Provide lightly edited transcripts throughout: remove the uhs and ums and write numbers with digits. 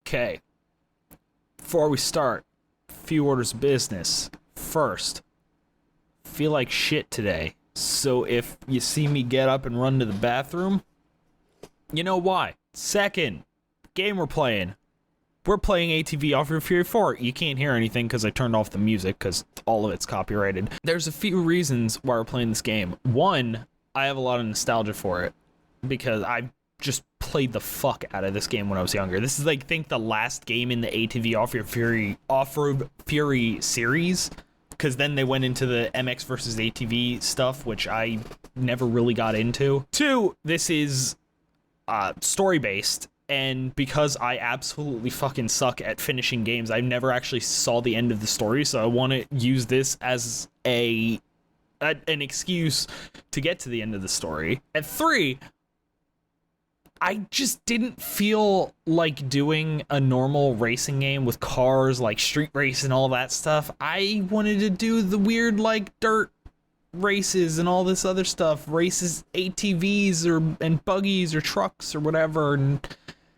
Okay. Before we start, a few orders of business. First, feel like shit today. So if you see me get up and run to the bathroom, you know why. Second, game we're playing. We're playing ATV Offroad Fury 4. You can't hear anything because I turned off the music because all of it's copyrighted. There's a few reasons why we're playing this game. One, I have a lot of nostalgia for it because I just played the fuck out of this game when I was younger. This is, like, I think the last game in the ATV Offroad Fury series, because then they went into the MX versus ATV stuff, which I never really got into. Two, this is story-based, and because I absolutely fucking suck at finishing games, I never actually saw the end of the story, so I want to use this as an excuse to get to the end of the story. And three, I just didn't feel like doing a normal racing game with cars, like street race and all that stuff. I wanted to do the weird, like, dirt races and all this other stuff. Races, ATVs and buggies or trucks or whatever, and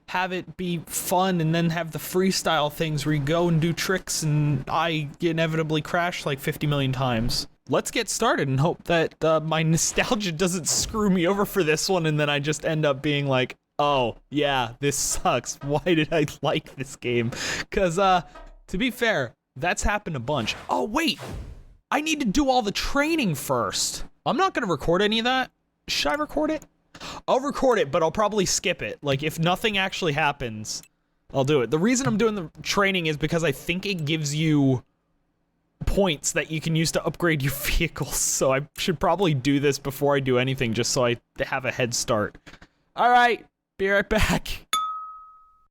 have it be fun, and then have the freestyle things where you go and do tricks and I inevitably crash like 50 million times. Let's get started and hope that my nostalgia doesn't screw me over for this one, and then I just end up being like, oh, yeah, this sucks. Why did I like this game? Because, to be fair, that's happened a bunch. Oh, wait, I need to do all the training first. I'm not going to record any of that. Should I record it? I'll record it, but I'll probably skip it. Like, if nothing actually happens, I'll do it. The reason I'm doing the training is because I think it gives you points that you can use to upgrade your vehicles, so I should probably do this before I do anything, just so I have a head start. Alright, be right back.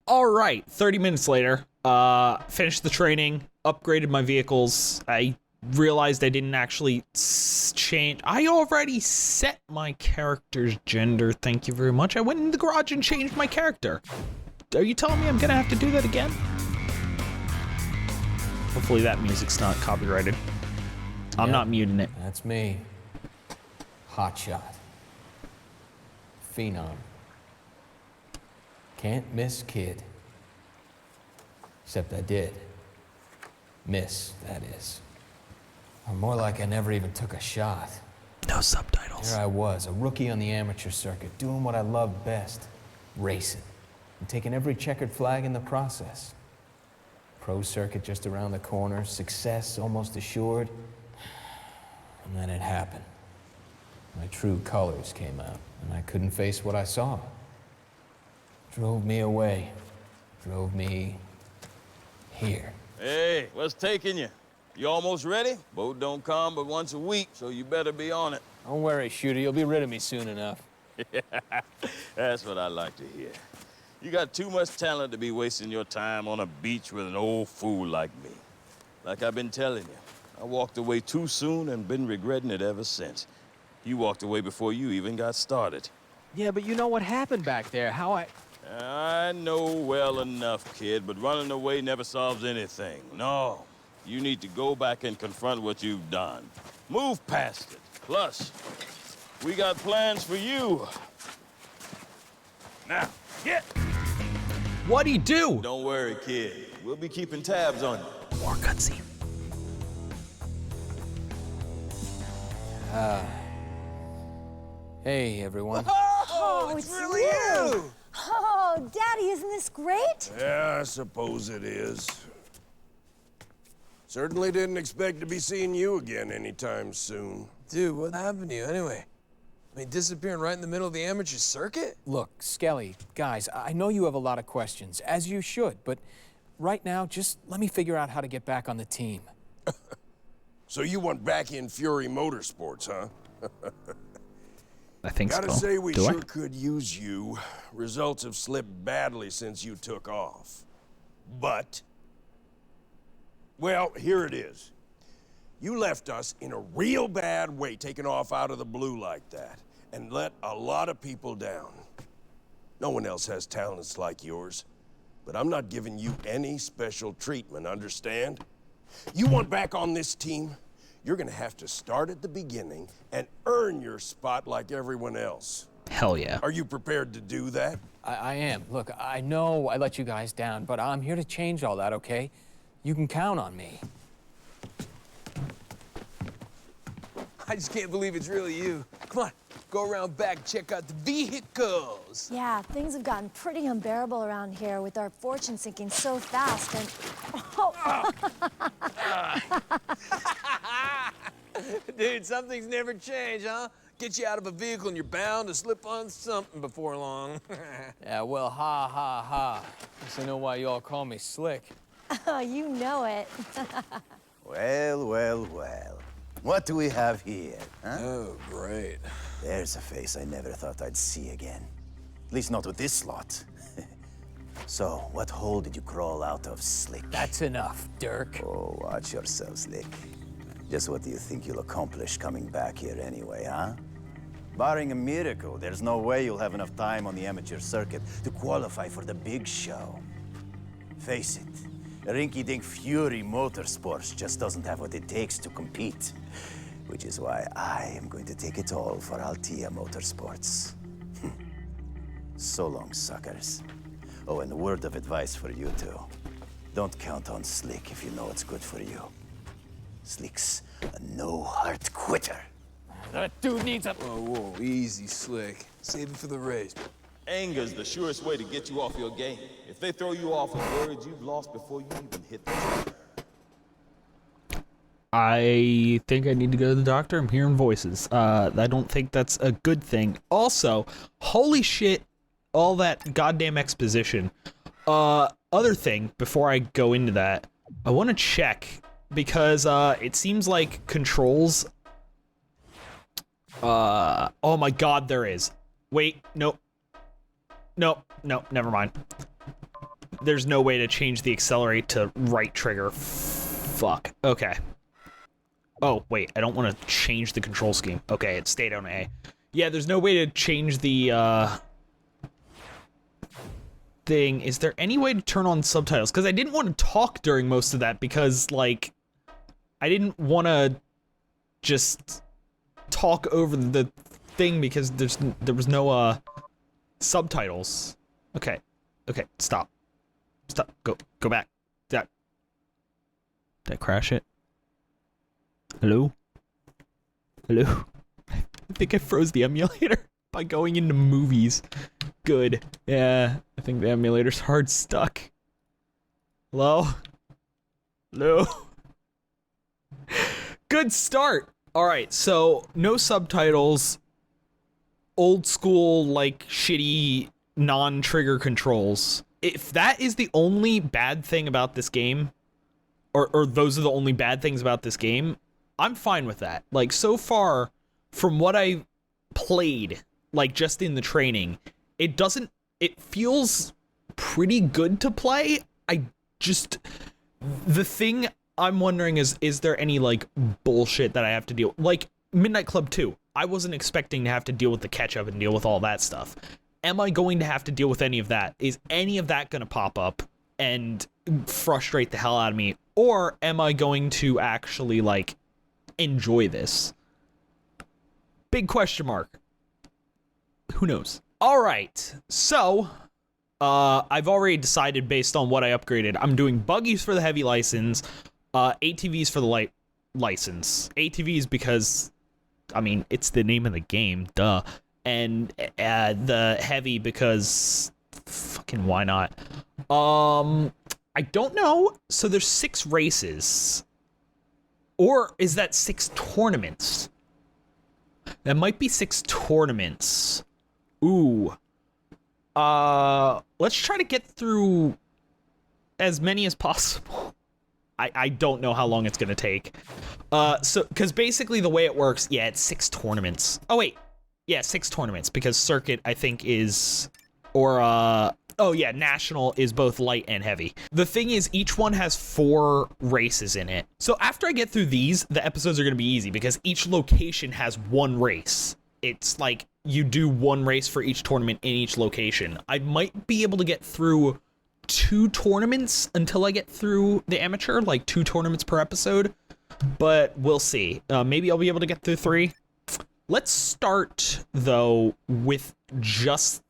Alright, 30 minutes later, finished the training, upgraded my vehicles. I realized I didn't actually change. I already set my character's gender, thank you very much. I went in the garage and changed my character. Are you telling me I'm gonna have to do that again? Hopefully that music's not copyrighted. I'm not muting it. That's me. Hotshot. Phenom. Can't miss kid. Except I did. Miss, that is. Or more like I never even took a shot. No subtitles. There I was, a rookie on the amateur circuit, doing what I loved best. Racing. And taking every checkered flag in the process. Pro circuit just around the corner, success almost assured. And then it happened. My true colors came out, and I couldn't face what I saw. Drove me away. Drove me here. Hey, what's taking you? You almost ready? Boat don't come but once a week, so you better be on it. Don't worry, Shooter. You'll be rid of me soon enough. That's what I like to hear. You got too much talent to be wasting your time on a beach with an old fool like me. Like I've been telling you, I walked away too soon and been regretting it ever since. You walked away before you even got started. Yeah, but you know what happened back there, how I know well enough, kid, but running away never solves anything. No, you need to go back and confront what you've done. Move past it. Plus, we got plans for you. Now, get! What'd he do? Don't worry, kid. We'll be keeping tabs on you. More cutscene. Hey, everyone. Oh, it's really you! Oh, Daddy, isn't this great? Yeah, I suppose it is. Certainly didn't expect to be seeing you again anytime soon. Dude, what happened to you anyway? I mean, disappearing right in the middle of the amateur circuit? Look, Skelly, guys, I know you have a lot of questions, as you should, but right now, just let me figure out how to get back on the team. So you want back in Fury Motorsports, huh? I think so. Gotta say, we Do I? sure could use you. Results have slipped badly since you took off. But, well, here it is. You left us in a real bad way, taking off out of the blue like that, and let a lot of people down. No one else has talents like yours, but I'm not giving you any special treatment, understand? You want back on this team? You're gonna have to start at the beginning and earn your spot like everyone else. Hell yeah. Are you prepared to do that? I am. Look, I know I let you guys down, but I'm here to change all that, okay? You can count on me. I just can't believe it's really you. Come on, go around back and check out the vehicles. Yeah, things have gotten pretty unbearable around here with our fortune sinking so fast and... Oh. Dude, some things never change, huh? Get you out of a vehicle and you're bound to slip on something before long. Yeah, well, ha, ha, ha. Guess I know why you all call me Slick. Oh, you know it. Well, well, well. What do we have here, huh? Oh, great. There's a face I never thought I'd see again. At least not with this lot. So, what hole did you crawl out of, Slick? That's enough, Dirk. Oh, watch yourself, Slick. Just what do you think you'll accomplish coming back here anyway, huh? Barring a miracle, there's no way you'll have enough time on the amateur circuit to qualify for the big show. Face it, rinky-dink Fury Motorsports just doesn't have what it takes to compete. Which is why I am going to take it all for Altia Motorsports. So long, suckers. Oh, and a word of advice for you two. Don't count on Slick if you know it's good for you. Slick's a no-heart quitter. That dude needs a... Whoa, whoa, easy, Slick. Save it for the race. Anger's the surest way to get you off your game. If they throw you off with words you've lost before you even hit the track. I think I need to go to the doctor. I'm hearing voices. I don't think that's a good thing. Also, holy shit, all that goddamn exposition. Other thing, before I go into that, I want to check, because it seems like controls... oh my god, there is. Wait, nope. Nope, never mind. There's no way to change the accelerate to right trigger. Fuck. Okay. Oh, wait, I don't want to change the control scheme. Okay, it stayed on A. Yeah, there's no way to change the, thing. Is there any way to turn on subtitles? Because I didn't want to talk during most of that because, like, I didn't want to just talk over the thing because there was no, subtitles. Okay, stop. Go back. Did I crash it? Hello? I think I froze the emulator by going into movies. Good. Yeah, I think the emulator's hard stuck. Hello? Good start! Alright, so no subtitles. Old school, like, shitty non-trigger controls. If that is the only bad thing about this game, or those are the only bad things about this game, I'm fine with that. Like, so far, from what I played, like, just in the training, it feels pretty good to play. The thing I'm wondering is there any, like, bullshit that I have to deal with? Like, Midnight Club 2, I wasn't expecting to have to deal with the catch-up and deal with all that stuff. Am I going to have to deal with any of that? Is any of that going to pop up and frustrate the hell out of me? Or am I going to actually, like, enjoy this? Big question mark. Who knows? All right, so I've already decided based on what I upgraded. I'm doing buggies for the heavy license, ATVs for the light license. ATVs because, I mean, it's the name of the game, duh. And the heavy because fucking why not? I don't know. So there's 6 races. Or is that 6 tournaments? That might be 6 tournaments. Ooh. Let's try to get through as many as possible. I don't know how long it's gonna take. So, because basically the way it works, yeah, it's 6 tournaments. Oh, wait. Yeah, 6 tournaments, because Circuit, I think, is... Or, oh yeah, National is both light and heavy. The thing is, each one has 4 races in it. So after I get through these, the episodes are gonna be easy, because each location has 1 race. It's like, you do 1 race for each tournament in each location. I might be able to get through 2 tournaments until I get through the amateur, like 2 tournaments per episode, but we'll see. Maybe I'll be able to get through 3. Let's start, though, with just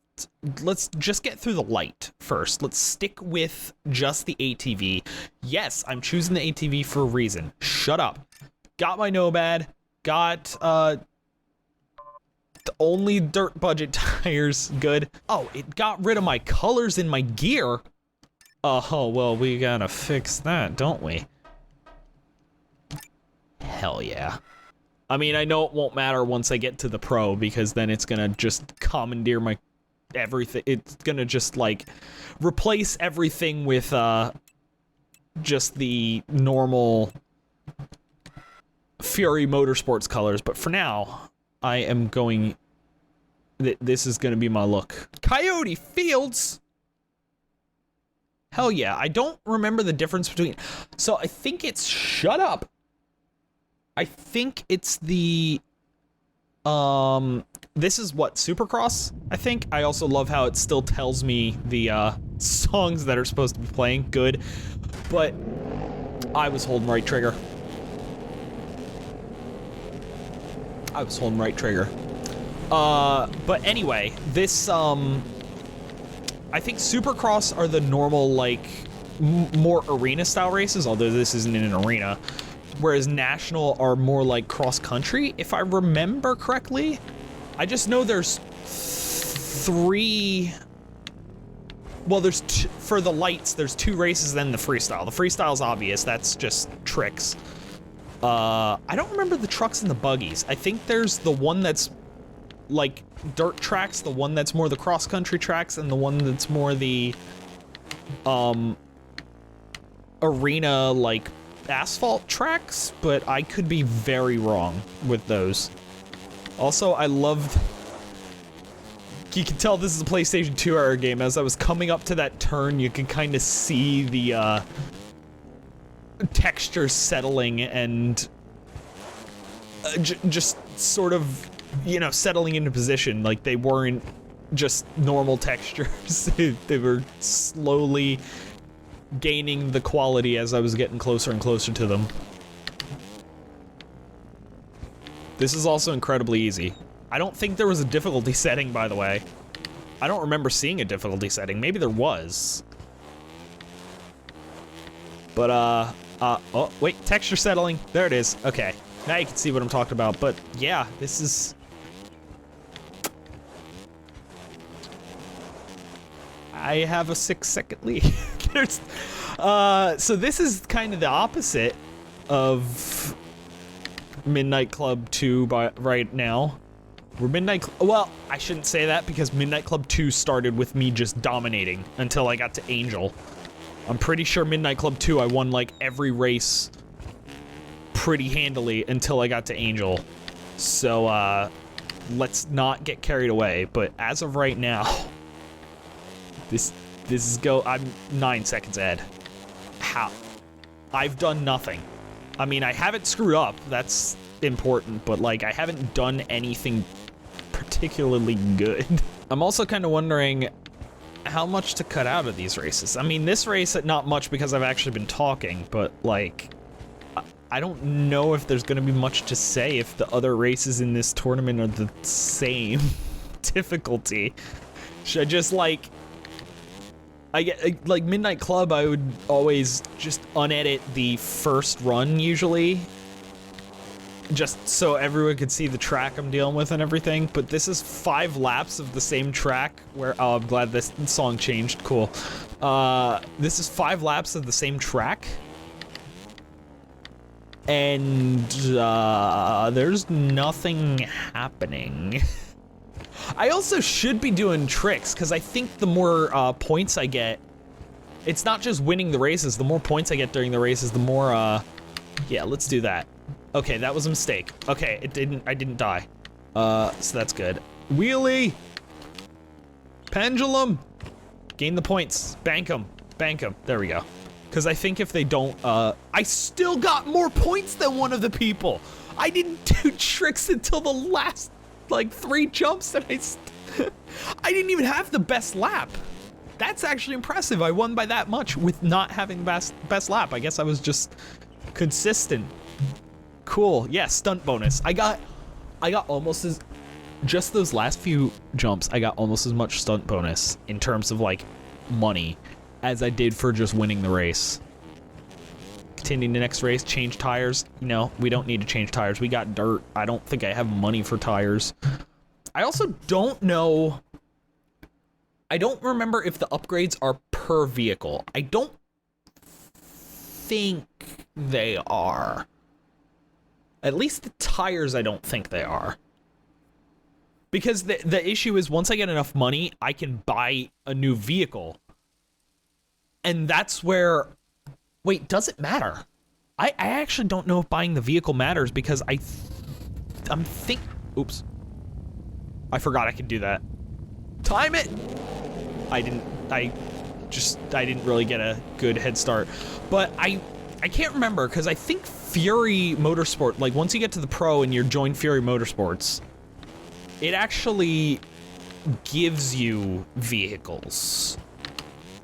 let's just get through the light first. Let's stick with just the ATV. Yes, I'm choosing the ATV for a reason. Shut up. Got my Nomad. Got the only dirt budget tires. Good. Oh, it got rid of my colors in my gear. Oh, well, we gotta fix that, don't we? Hell yeah. I mean, I know it won't matter once I get to the Pro, because then it's gonna just commandeer my everything. It's gonna just, like, replace everything with, just the normal Fury Motorsports colors. But for now, I am going... This is gonna be my look. Coyote Fields! Hell yeah, I don't remember the difference between... So I think it's... Shut up! I think it's the... This is what, Supercross, I think? I also love how it still tells me the, songs that are supposed to be playing. Good. But I was holding right trigger. But anyway, this, I think Supercross are the normal, like, more arena-style races, although this isn't in an arena, whereas National are more like cross-country, if I remember correctly. I just know there's three... Well, there's for the lights, there's 2 races, then the freestyle. The freestyle's obvious, that's just tricks. I don't remember the trucks and the buggies. I think there's the one that's like dirt tracks, the one that's more the cross-country tracks, and the one that's more the arena, like, asphalt tracks, but I could be very wrong with those. Also, I loved... You can tell this is a PlayStation 2 era game. As I was coming up to that turn, you can kind of see the texture settling and just sort of, you know, settling into position. Like, they weren't just normal textures. They were slowly gaining the quality as I was getting closer and closer to them. This is also incredibly easy. I don't think there was a difficulty setting, by the way. I don't remember seeing a difficulty setting. Maybe there was. But, oh, wait, texture settling. There it is. Okay. Now you can see what I'm talking about. But, yeah, this is... I have a 6-second lead. There's... so this is kind of the opposite of Midnight Club 2 right now. We're well, I shouldn't say that because Midnight Club 2 started with me just dominating until I got to Angel. I'm pretty sure Midnight Club 2 I won like every race pretty handily until I got to Angel. So let's not get carried away, but as of right now, this is I'm 9 seconds ahead. How? I've done nothing. I mean, I haven't screwed up, that's important, but like I haven't done anything particularly good. I'm also kind of wondering how much to cut out of these races. I mean, this race, not much because I've actually been talking, but like, I don't know if there's gonna be much to say if the other races in this tournament are the same difficulty. Should I just like, I get, like Midnight Club, I would always just unedit the first run usually, just so everyone could see the track I'm dealing with and everything, but this is 5 laps of the same track where, oh, I'm glad this song changed, cool. This is 5 laps of the same track, and there's nothing happening. I also should be doing tricks, because I think the more points I get, it's not just winning the races, the more points I get during the races, the more, yeah, let's do that. Okay, that was a mistake. Okay, I didn't die. So that's good. Wheelie! Pendulum! Gain the points. Bank them. Bank them. There we go. Because I think if they don't, I still got more points than one of the people! I didn't do tricks until the last, like, 3 jumps that I didn't even have the best lap. That's actually impressive. I won by that much with not having the best lap. I guess I was just consistent. Cool. Yeah, stunt bonus. I got almost as just those last few jumps, I got almost as much stunt bonus in terms of, like, money as I did for just winning the race. Continuing the next race, change tires. You know, we don't need to change tires. We got dirt. I don't think I have money for tires. I also don't know... I don't remember if the upgrades are per vehicle. I don't think they are. At least the tires, I don't think they are. Because the issue is, once I get enough money, I can buy a new vehicle. And that's where... Wait, does it matter? I actually don't know if buying the vehicle matters, because I'm think... Oops. I forgot I could do that. Time it! I didn't really get a good head start. But I can't remember, because I think Fury Motorsport, like, once you get to the Pro and you join Fury Motorsports, it actually gives you vehicles.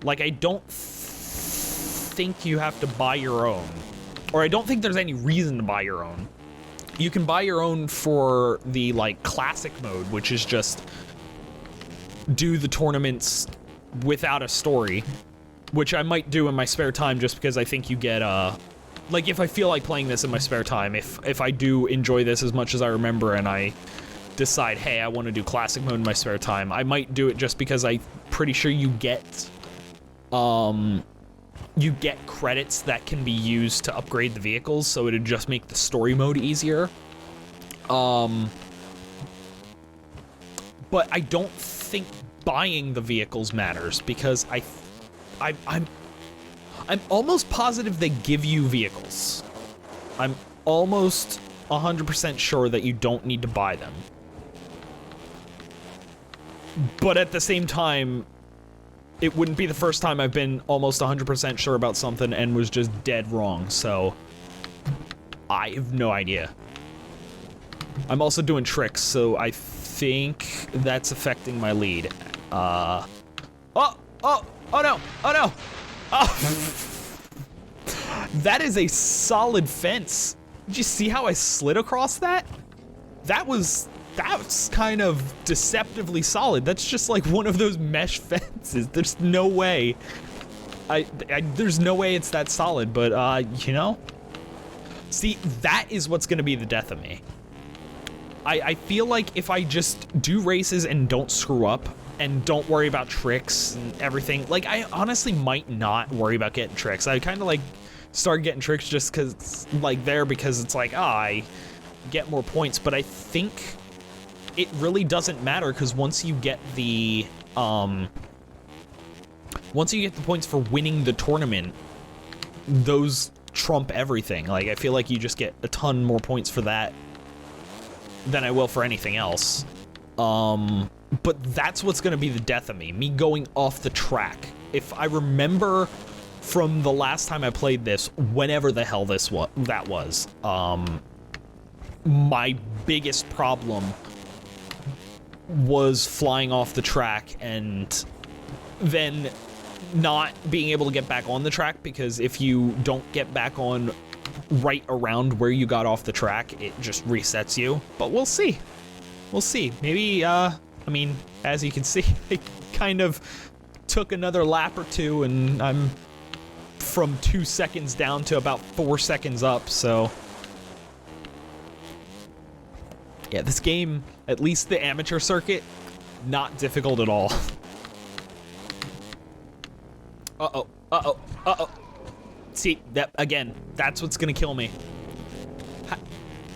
Like, I don't think you have to buy your own. Or I don't think there's any reason to buy your own. You can buy your own for the, like, classic mode, which is just do the tournaments without a story, which I might do in my spare time just because I think you get, like, if I feel like playing this in my spare time, if I do enjoy this as much as I remember and I decide, hey, I want to do classic mode in my spare time, I might do it just because I'm pretty sure you get credits that can be used to upgrade the vehicles, so it'd just make the story mode easier. But I don't think buying the vehicles matters, because I'm almost positive they give you vehicles. I'm almost 100% sure that you don't need to buy them. But at the same time, it wouldn't be the first time I've been almost 100% sure about something and was just dead wrong, so I have no idea. I'm also doing tricks, so I think that's affecting my lead. Oh no, oh no! Oh. That is a solid fence. Did you see how I slid across that? That's kind of deceptively solid. That's just like one of those mesh fences. There's no way. There's no way it's that solid, but, you know? See, that is what's gonna be the death of me. I feel like if I just do races and don't screw up, and don't worry about tricks and everything, like, I honestly might not worry about getting tricks. I kind of, like, started getting tricks just because, like, because it's like, I get more points, but I think it really doesn't matter, because once you get the points for winning the tournament, those trump everything. Like, I feel like you just get a ton more points for that than I will for anything else. But that's what's gonna be the death of me going off the track. If I remember from the last time I played this, whenever the hell that was, my biggest problem was flying off the track and then not being able to get back on the track, because if you don't get back on right around where you got off the track, it just resets you. But we'll see. We'll see. Maybe, I mean, as you can see, I kind of took another lap or two, and I'm from 2 seconds down to about 4 seconds up, so... Yeah, this game, at least the amateur circuit, not difficult at all. Uh-oh, uh-oh, uh-oh. See, that, again, that's what's gonna kill me.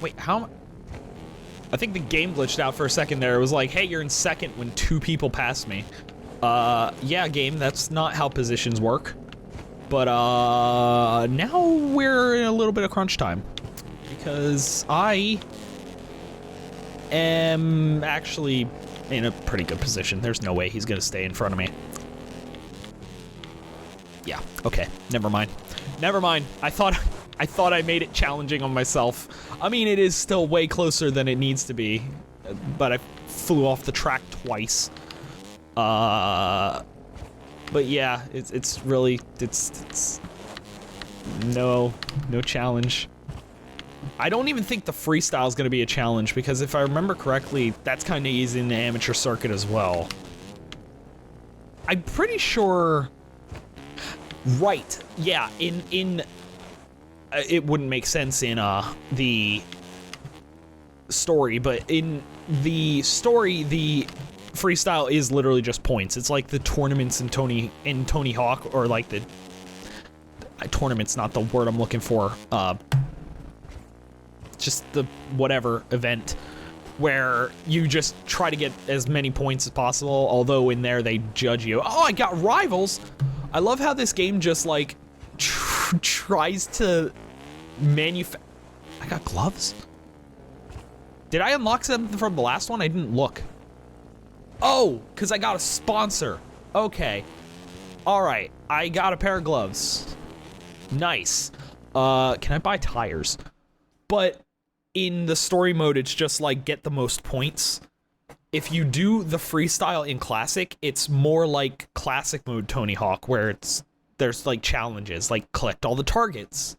Wait, how... I think the game glitched out for a second there. It was like, hey, you're in second when 2 people passed me. Yeah, game, that's not how positions work. But, now we're in a little bit of crunch time. Because I am actually in a pretty good position. There's no way he's gonna stay in front of me. Yeah, okay, never mind. Never mind. I thought I made it challenging on myself. I mean, it is still way closer than it needs to be, but I flew off the track twice. But yeah, it's really no challenge. I don't even think the freestyle is going to be a challenge because if I remember correctly, that's kind of easy in the amateur circuit as well. I'm pretty sure... Right, yeah, it wouldn't make sense in the story, but in the story, the freestyle is literally just points. It's like the tournaments in Tony Hawk, or like the tournament's not the word I'm looking for. Just the whatever event where you just try to get as many points as possible. Although in there they judge you. Oh, I got rivals. I love how this game just like tries to manufacture. I got gloves. Did I unlock something from the last one? I didn't look. Oh, because I got a sponsor. Okay. All right. I got a pair of gloves. Nice. Can I buy tires? But in the story mode, it's just like get the most points. If you do the freestyle in classic, it's more like classic mode Tony Hawk, where there's like challenges, like collect all the targets,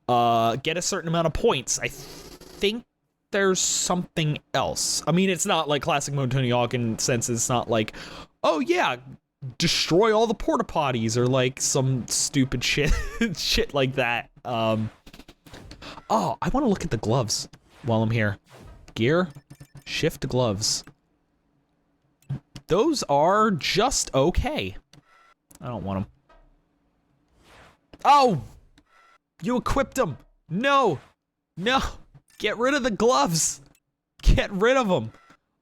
get a certain amount of points. I think there's something else. I mean, it's not like classic mode Tony Hawk in the sense it's not like, oh yeah, destroy all the porta potties or like some stupid shit shit like that. Oh, I want to look at the gloves while I'm here. Gear, shift gloves. Those are just okay. I don't want them. Oh, you equipped them. No, no. Get rid of the gloves. Get rid of them.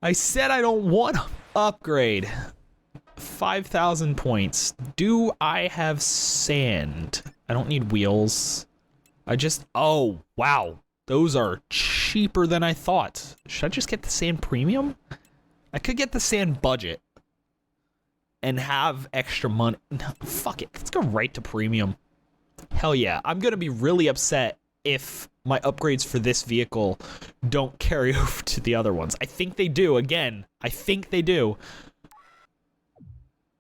I said I don't want them. Upgrade. 5,000 points. Do I have sand? I don't need wheels. Oh, wow. Those are cheaper than I thought. Should I just get the sand premium? I could get the sand budget and have extra money. No, fuck it. Let's go right to premium. Hell yeah. I'm going to be really upset if my upgrades for this vehicle don't carry over to the other ones. I think they do. Again, I think they do.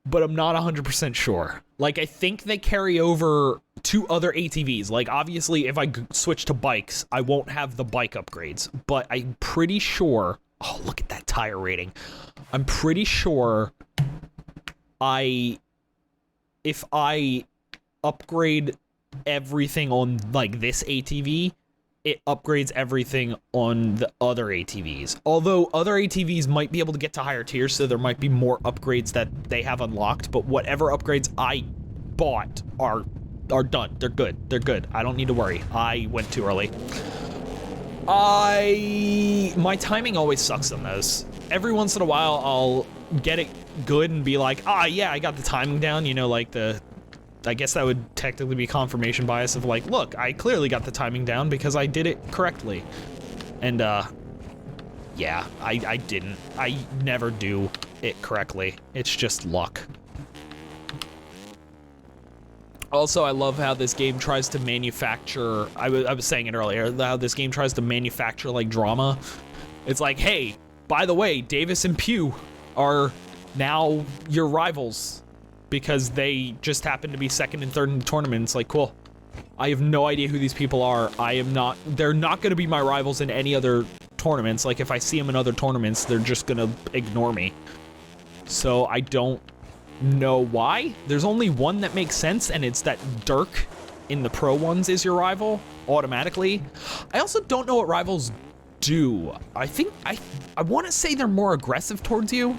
But I'm not 100% sure. Like, I think they carry over to other ATVs. Like, obviously, if I switch to bikes, I won't have the bike upgrades. But I'm pretty sure... Oh, look at that tire rating. I'm pretty sure if I upgrade everything on, like, this ATV, it upgrades everything on the other ATVs. Although other ATVs might be able to get to higher tiers, so there might be more upgrades that they have unlocked, but whatever upgrades I bought are done. They're good. They're good. I don't need to worry. I went too early. My timing always sucks on those. Every once in a while, I'll get it good and be like, yeah, I got the timing down, you know, like I guess that would technically be confirmation bias of like, look, I clearly got the timing down because I did it correctly. And, yeah, I didn't. I never do it correctly. It's just luck. Also, I love how this game tries to manufacture, I was saying it earlier, how this game tries to manufacture, like, drama. It's like, hey, by the way, Davis and Pugh are now your rivals because they just happen to be second and third in the tournament. It's like, cool. I have no idea who these people are. They're not going to be my rivals in any other tournaments. Like, if I see them in other tournaments, they're just going to ignore me. So I don't know why. There's only one that makes sense, and it's that Dirk in the pro ones is your rival automatically. I also don't know what rivals do. I think I want to say they're more aggressive towards you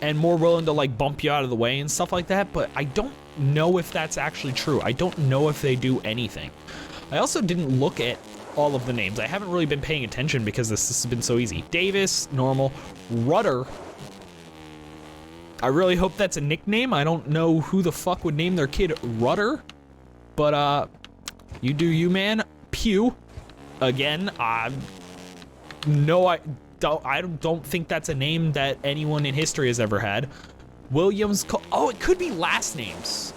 and more willing to like bump you out of the way and stuff like that, but I don't know if that's actually true. I don't know if they do anything. I also didn't look at all of the names. I haven't really been paying attention because this has been so easy. Davis, normal. Rudder. I really hope that's a nickname. I don't know who the fuck would name their kid Rudder, but you do you, man. Pew. Again, I don't think that's a name that anyone in history has ever had. Williams. Oh, it could be last names.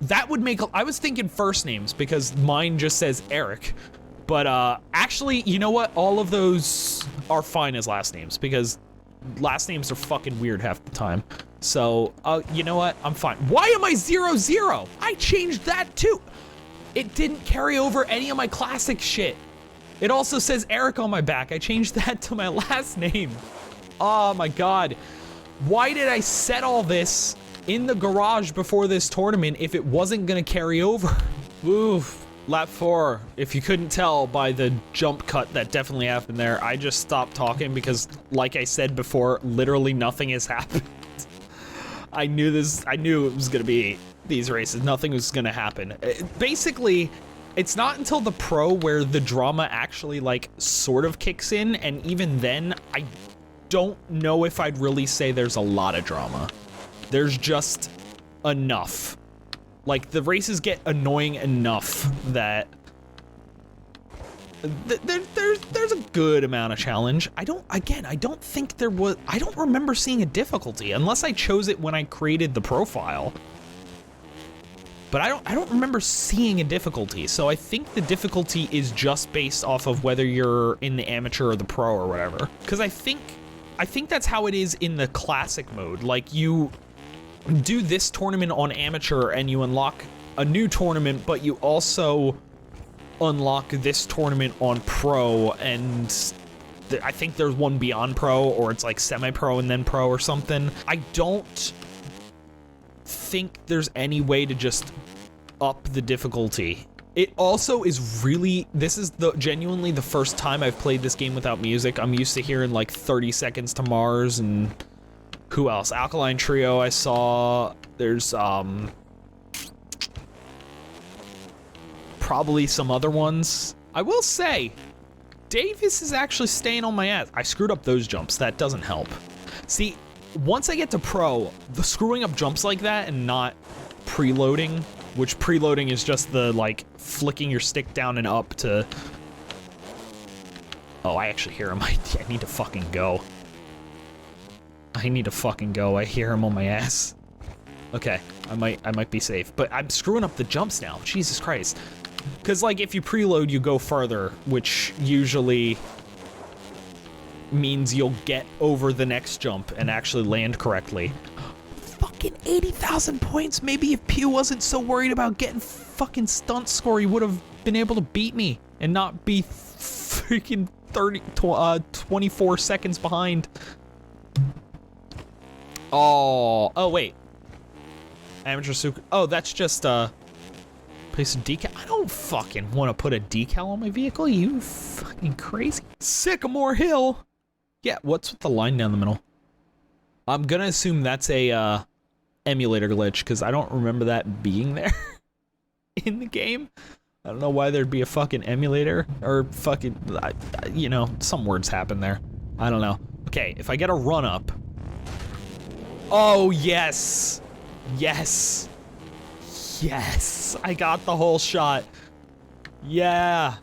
That would make. I was thinking first names because mine just says Eric. But actually, you know what? All of those are fine as last names because last names are fucking weird half the time. So, you know what? I'm fine. Why am I 0-0? I changed that too. It didn't carry over any of my classic shit. It also says Eric on my back. I changed that to my last name. Oh my god. Why did I set all this in the garage before this tournament if it wasn't gonna carry over? Oof. Lap 4. If you couldn't tell by the jump cut that definitely happened there, I just stopped talking because, like I said before, literally nothing has happened. I knew it was gonna be these races. Nothing was gonna happen. Basically, it's not until the pro where the drama actually, like, sort of kicks in, and even then, I don't know if I'd really say there's a lot of drama. There's just enough. Like, the races get annoying enough that there's a good amount of challenge. I don't remember seeing a difficulty unless I chose it when I created the profile. But I don't remember seeing a difficulty. So I think the difficulty is just based off of whether you're in the amateur or the pro or whatever. Because I think that's how it is in the classic mode. Like, you do this tournament on amateur and you unlock a new tournament, but you also unlock this tournament on pro, and I think there's one beyond pro, or it's like semi-pro and then pro or something. I don't think there's any way to just up the difficulty. It also is really, this is genuinely the first time I've played this game without music. I'm used to hearing like 30 Seconds to Mars and who else? Alkaline Trio I saw. There's probably some other ones. I will say, Davis is actually staying on my ass. I screwed up those jumps. That doesn't help. See, once I get to pro, the screwing up jumps like that and not preloading, which preloading is just the, like, flicking your stick down and up to... Oh, I actually hear him. I need to fucking go. I need to fucking go. I hear him on my ass. Okay, I might be safe. But I'm screwing up the jumps now. Jesus Christ. Because, like, if you preload, you go further, which usually means you'll get over the next jump and actually land correctly. Fucking 80,000 points. Maybe if Pew wasn't so worried about getting fucking stunt score, he would have been able to beat me and not be freaking 24 seconds behind. Oh, wait. Amateur super. Oh, that's just, place a decal. I don't fucking want to put a decal on my vehicle. You fucking crazy. Sycamore Hill. Yeah, what's with the line down the middle? I'm gonna assume that's a, emulator glitch, because I don't remember that being there in the game. I don't know why thered be a fucking emulator, or fucking, you know, some words happen there. I don't know. Okay, if I get a run up. Oh, yes. Yes. Yes. I got the whole shot. Yeah.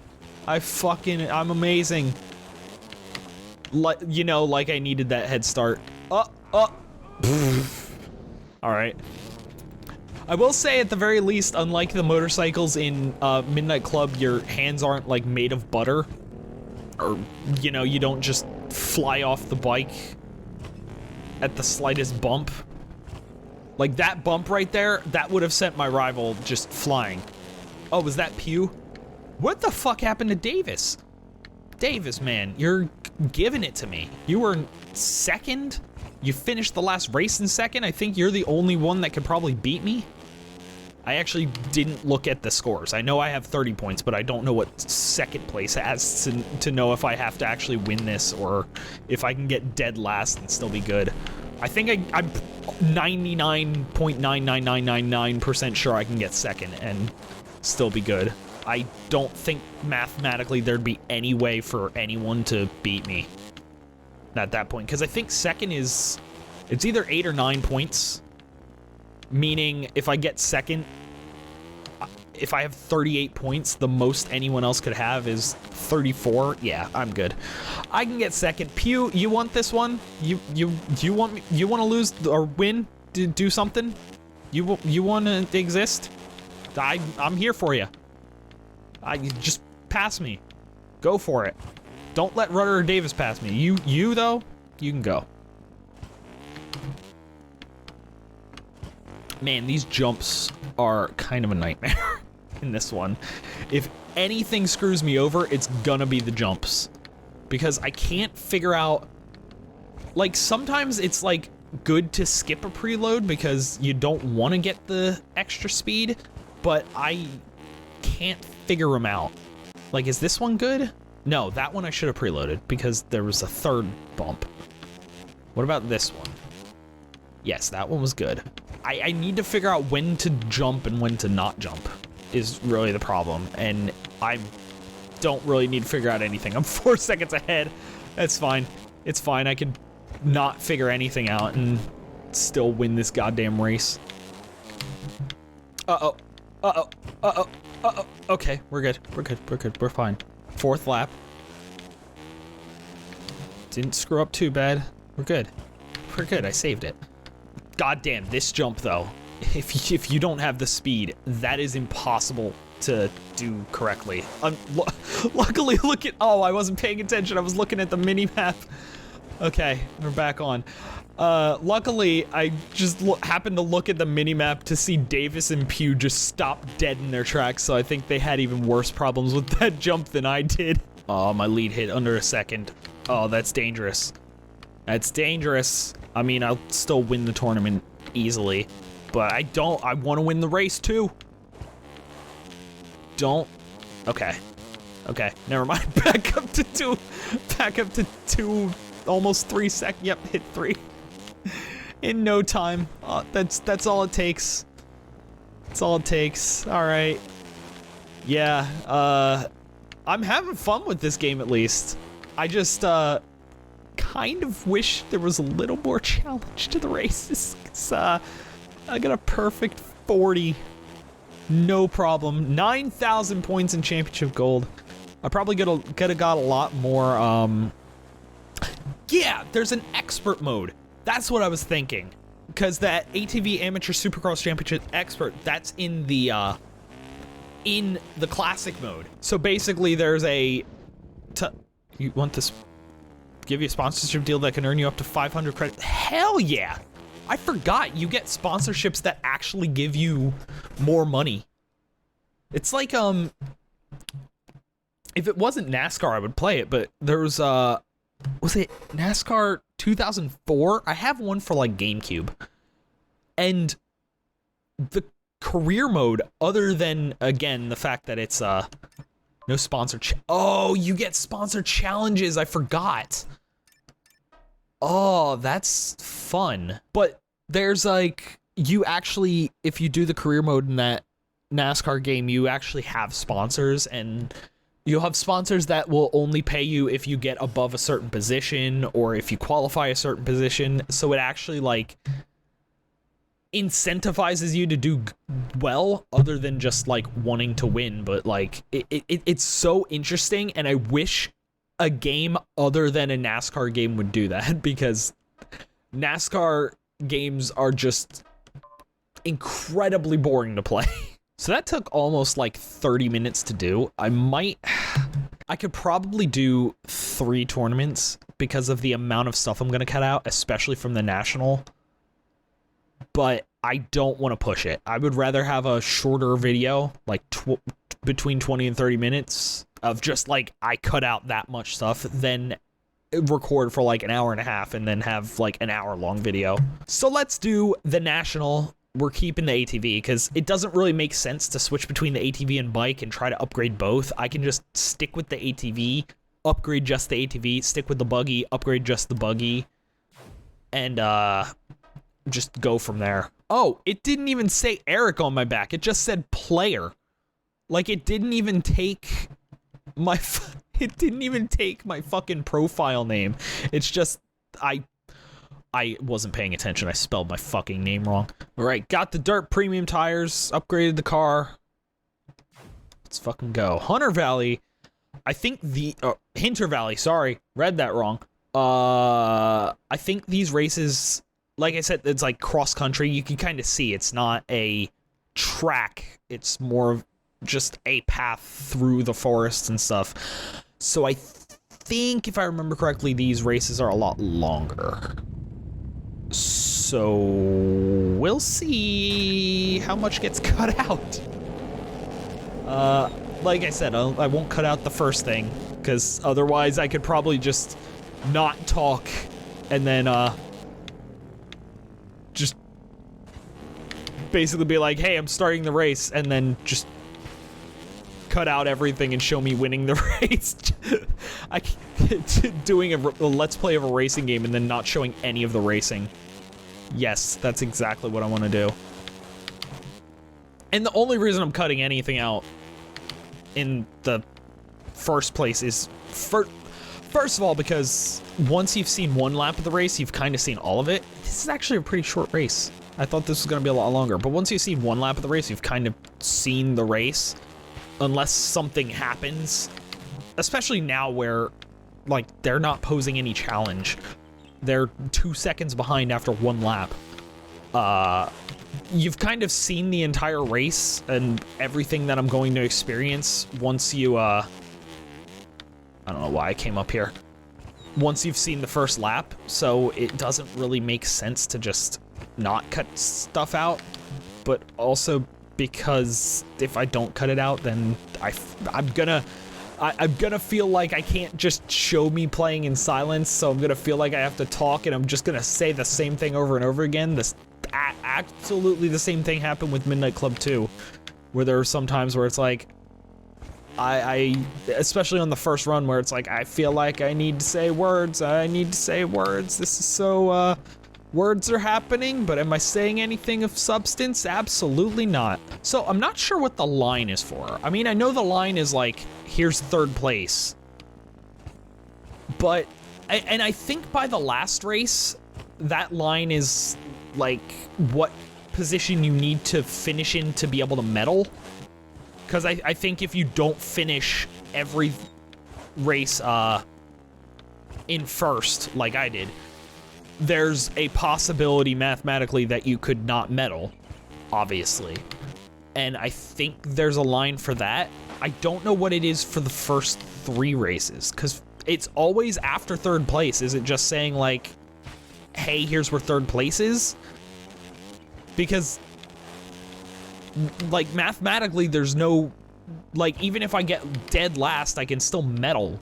I'm amazing. Like, you know, like I needed that head start. Alright. I will say at the very least, unlike the motorcycles in Midnight Club, your hands aren't like made of butter. Or, you know, you don't just fly off the bike at the slightest bump. Like that bump right there, that would have sent my rival just flying. Oh, was that Pew? What the fuck happened to Davis? Davis, man, you're giving it to me. You were second? You finished the last race in second? I think you're the only one that could probably beat me. I actually didn't look at the scores. I know I have 30 points, but I don't know what second place has to know if I have to actually win this or if I can get dead last and still be good. I think I'm 99.99999% sure I can get second and still be good. I don't think mathematically there'd be any way for anyone to beat me at that point, because I think second is, it's either 8 or 9 points, meaning if I get second, if I have 38 points, the most anyone else could have is 34. Yeah, I'm good. I can get second. Pew, you want this one? You want me, you want to lose or win? Do something? You want to exist? I'm here for you. Just pass me. Go for it. Don't let Rudder or Davis pass me. You though, you can go. Man, these jumps are kind of a nightmare. in this one. If anything screws me over, it's gonna be the jumps. Because I can't figure out... Like, sometimes it's, like, good to skip a preload because you don't want to get the extra speed, but I can't figure them out. Like, is this one good? No, that one I should have preloaded because there was a third bump. What about this one? Yes, that one was good. I need to figure out when to jump and when to not jump is really the problem, and I don't really need to figure out anything. I'm 4 seconds ahead. That's fine. It's fine. I can not figure anything out and still win this goddamn race. Uh-oh. Uh-oh. Uh-oh. Uh-oh. Okay, we're good. We're good. We're good. We're fine. 4th lap. Didn't screw up too bad. We're good. We're good. I saved it. God damn, this jump though. If you don't have the speed, that is impossible to do correctly. Luckily, look at... Oh, I wasn't paying attention. I was looking at the mini-map. Okay, we're back on. Luckily, I just happened to look at the mini-map to see Davis and Pugh just stop dead in their tracks, so I think they had even worse problems with that jump than I did. Oh, my lead hit under a second. Oh, that's dangerous. That's dangerous. I mean, I'll still win the tournament easily, but I want to win the race too. Don't. Okay. Okay, never mind. Back up to two, almost 3 seconds. Yep, hit 3. In no time. That's all it takes. That's all it takes. All right. Yeah, I'm having fun with this game at least. I just, kind of wish there was a little more challenge to the races. 'Cause, I got a perfect 40. No problem. 9,000 points in championship gold. I probably could have got a lot more, yeah, there's an expert mode. That's what I was thinking. Because that ATV Amateur Supercross Championship Expert, that's in the classic mode. So basically there's a... You want this... Give you a sponsorship deal that can earn you up to 500 credit. Hell yeah! I forgot you get sponsorships that actually give you more money. It's like, if it wasn't NASCAR, I would play it, but there was, was it NASCAR 2004? I have one for, like, GameCube. And the career mode, other than, again, the fact that it's, no sponsor oh, you get sponsor challenges, I forgot. Oh, that's fun. But there's like, you actually, if you do the career mode in that NASCAR game, you actually have sponsors, and you'll have sponsors that will only pay you if you get above a certain position or if you qualify a certain position. So it actually like incentivizes you to do well, other than just like wanting to win. But like it's so interesting, and I wish a game other than a NASCAR game would do that, because NASCAR games are just incredibly boring to play. So that took almost like 30 minutes to do. I could probably do 3 tournaments because of the amount of stuff I'm gonna cut out, especially from the national. But I don't want to push it. I would rather have a shorter video, like between 20 and 30 minutes of just like, I cut out that much stuff, than record for like an hour and a half and then have like an hour-long video. So let's do the national. We're keeping the ATV because it doesn't really make sense to switch between the ATV and bike and try to upgrade both. I can just stick with the ATV, upgrade just the ATV, stick with the buggy, upgrade just the buggy, and just go from there. Oh, it didn't even say Eric on my back. It just said player. Like, it didn't even take my fucking profile name. It's just, I wasn't paying attention. I spelled my fucking name wrong. All right, got the dirt premium tires, upgraded the car. Let's fucking go. Hunter Valley, I think Hinter Valley, sorry, read that wrong. I think these races, like I said, it's like cross country. You can kind of see it's not a track. It's more of just a path through the forest and stuff. So I think, if I remember correctly, these races are a lot longer. So we'll see how much gets cut out. Like I said, I won't cut out the first thing, because otherwise I could probably just not talk and then, just basically be like, hey, I'm starting the race, and then just cut out everything and show me winning the race. Doing a let's play of a racing game and then not showing any of the racing. Yes, that's exactly what I want to do. And the only reason I'm cutting anything out in the first place is, first of all, because once you've seen one lap of the race, you've kind of seen all of it. This is actually a pretty short race. I thought this was going to be a lot longer, but once you've seen one lap of the race, you've kind of seen the race. Unless something happens, especially now where, like, they're not posing any challenge. They're 2 seconds behind after one lap. You've kind of seen the entire race and everything that I'm going to experience once you, I don't know why I came up here. Once you've seen the first lap, so it doesn't really make sense to just not cut stuff out, but also because if I don't cut it out, then I'm gonna feel like I can't just show me playing in silence, so I'm gonna feel like I have to talk, and I'm just gonna say the same thing over and over again. This absolutely the same thing happened with Midnight Club 2, where there are some times where it's like, I especially on the first run, where it's like, I feel like I need to say words, this is so, words are happening, but am I saying anything of substance? Absolutely not. So I'm not sure what the line is for. I mean, I know the line is like, here's third place. But, and I think by the last race, that line is like what position you need to finish in to be able to medal. Because I think if you don't finish every race in first, like I did, there's a possibility mathematically that you could not medal, obviously. And I think there's a line for that. I don't know what it is for the first 3 races, because it's always after third place. Is it just saying like, hey, here's where third place is? Because, like, mathematically there's no, like, even if I get dead last, I can still medal.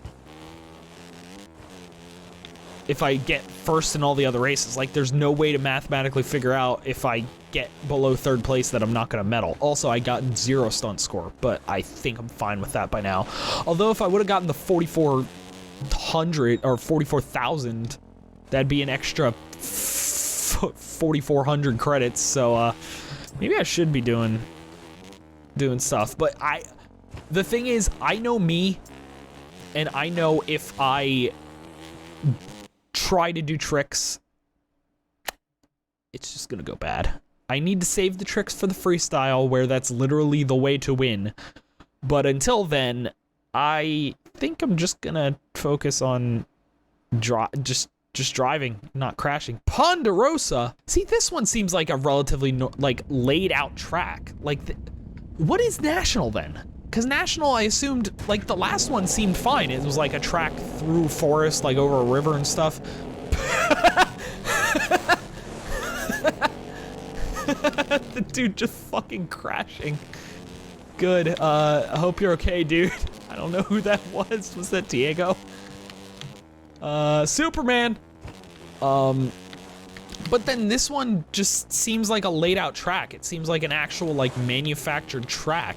If I get first in all the other races, like, there's no way to mathematically figure out if I get below third place that I'm not gonna medal. Also, I got 0 stunt score, but I think I'm fine with that by now. Although if I would have gotten the 4,400 or 44,000, that'd be an extra 4,400 credits. So maybe I should be doing stuff. But the thing is, I know me, and I know if I try to do tricks, it's just gonna go bad. I need to save the tricks for the freestyle, where that's literally the way to win. But until then, I think I'm just gonna focus on just driving, not crashing. Ponderosa. See, this one seems like a relatively like laid out track. Like, what is National then? Because National, I assumed, like, the last one seemed fine. It was like a track through forest, like over a river and stuff. The dude just fucking crashing. Good. I hope you're okay, dude. I don't know who that was. Was that Diego? Superman. But then this one just seems like a laid out track. It seems like an actual, like, manufactured track.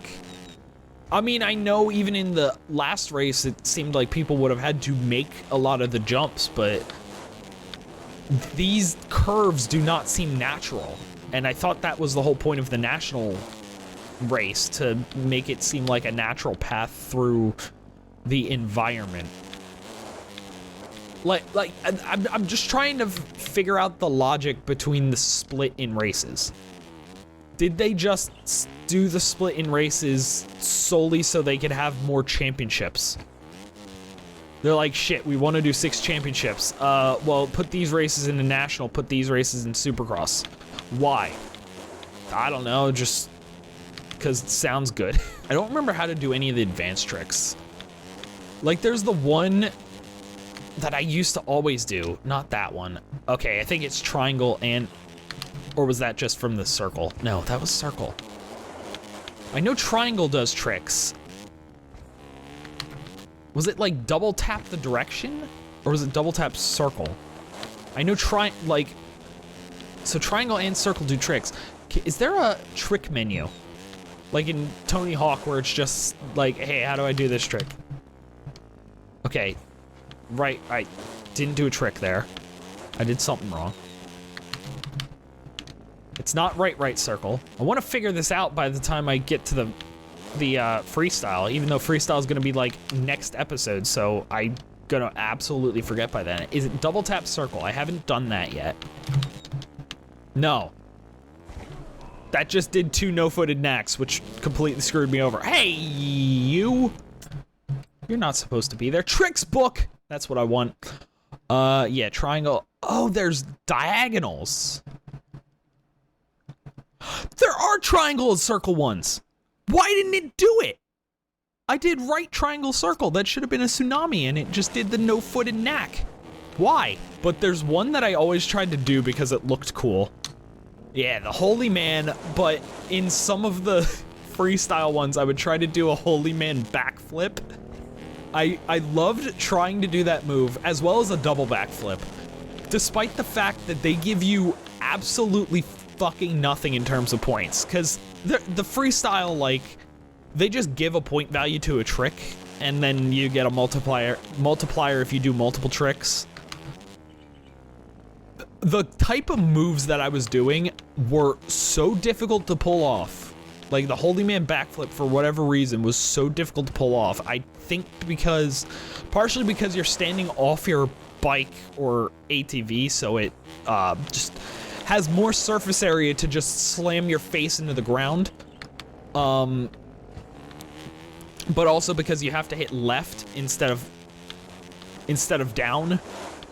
I mean, I know even in the last race, it seemed like people would have had to make a lot of the jumps, but these curves do not seem natural. And I thought that was the whole point of the National race, to make it seem like a natural path through the environment. Like I'm just trying to figure out the logic between the split in races. Did they just do the split in races solely so they could have more championships? They're like, shit, we want to do 6 championships. Well, put these races in the National, put these races in Supercross. Why? I don't know, just because it sounds good. I don't remember how to do any of the advanced tricks. Like, there's the one that I used to always do. Not that one. Okay, I think it's triangle and... Or was that just from the circle? No, that was circle. I know triangle does tricks. Was it like double tap the direction? Or was it double tap circle? I know so triangle and circle do tricks. Is there a trick menu? Like in Tony Hawk where it's just like, hey, how do I do this trick? Okay, right, I didn't do a trick there. I did something wrong. It's not right circle. I want to figure this out by the time I get to the freestyle, even though freestyle is going to be like next episode, so I'm going to absolutely forget by then. Is it double tap circle? I haven't done that yet. No. That just did 2 no-footed knacks, which completely screwed me over. Hey, you! You're not supposed to be there. Tricks book! That's what I want. Yeah, triangle. Oh, there's diagonals. There are triangle and circle ones. Why didn't it do it? I did right triangle circle. That should have been a tsunami, and it just did the no-footed knack. Why? But there's one that I always tried to do because it looked cool. Yeah, the holy man, but in some of the freestyle ones, I would try to do a holy man backflip. I loved trying to do that move, as well as a double backflip, despite the fact that they give you absolutely fucking nothing in terms of points, because the freestyle, like, they just give a point value to a trick, and then you get a multiplier if you do multiple tricks. The type of moves that I was doing were so difficult to pull off. Like the holy man backflip, for whatever reason, was so difficult to pull off. I think partially because you're standing off your bike or ATV, so it just has more surface area to just slam your face into the ground. But also because you have to hit left instead of down.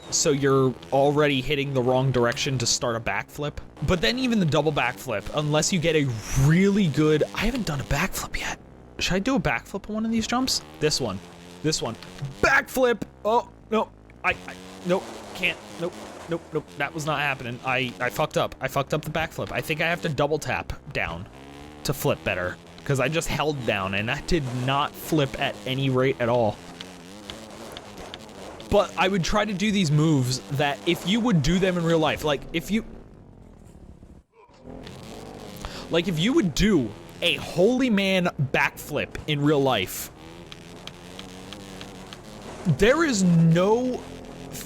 So you're already hitting the wrong direction to start a backflip. But then even the double backflip, unless you get a really good... I haven't done a backflip yet. Should I do a backflip on one of these jumps? This one. Backflip! Oh, no. Nope, can't. Nope. That was not happening. I fucked up. I fucked up the backflip. I think I have to double tap down to flip better. Because I just held down and that did not flip at any rate at all. But I would try to do these moves that if you would do them in real life, like if you would do a holy man backflip in real life, there is no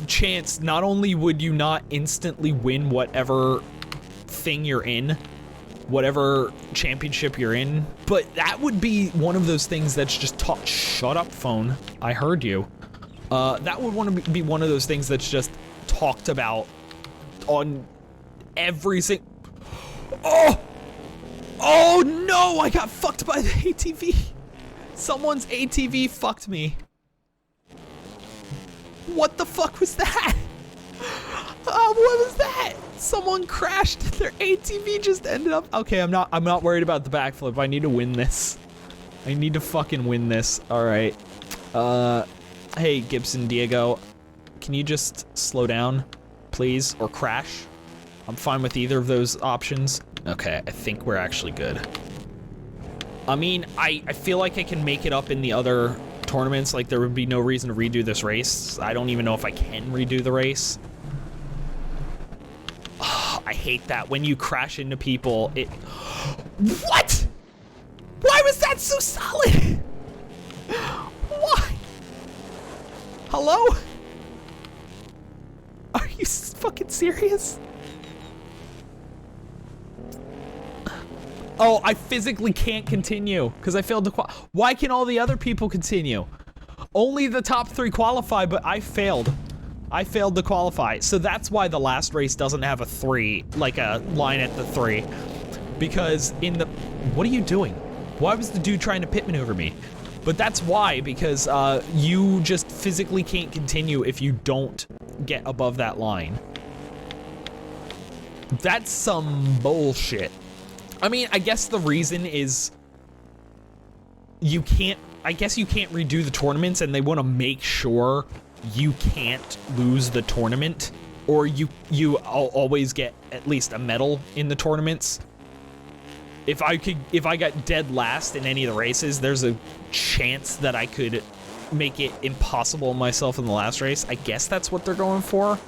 chance, not only would you not instantly win whatever thing you're in, whatever championship you're in, but that would be one of those things that's just taught. Shut up, phone. I heard you. That would want to be one of those things that's just talked about on every single... Oh no, I got fucked by the ATV. Someone's ATV fucked me. What the fuck was that? What was that? Someone crashed. Their ATV just ended up... Okay, I'm not worried about the backflip. I need to win this. I need to fucking win this. All right. Hey, Gibson Diego, can you just slow down, please, or crash? I'm fine with either of those options. Okay, I think we're actually good. I mean, I feel like I can make it up in the other tournaments. Like, there would be no reason to redo this race. I don't even know if I can redo the race. Oh, I hate that. When you crash into people, it... What? Why was that so solid? Why? Hello? Are you fucking serious? Oh, I physically can't continue because I failed to Why can all the other people continue? Only the top 3 qualify, but I failed. I failed to qualify. So that's why the last race doesn't have a 3, like a line at the 3. Because in the... What are you doing? Why was the dude trying to pit maneuver me? But that's why, because you just physically can't continue if you don't get above that line. That's some bullshit. I mean, I guess the reason is you can't, I guess you can't redo the tournaments and they want to make sure you can't lose the tournament, or you always get at least a medal in the tournaments. if I got dead last in any of the races, there's a chance that I could make it impossible on myself in the last race. I guess that's what they're going for,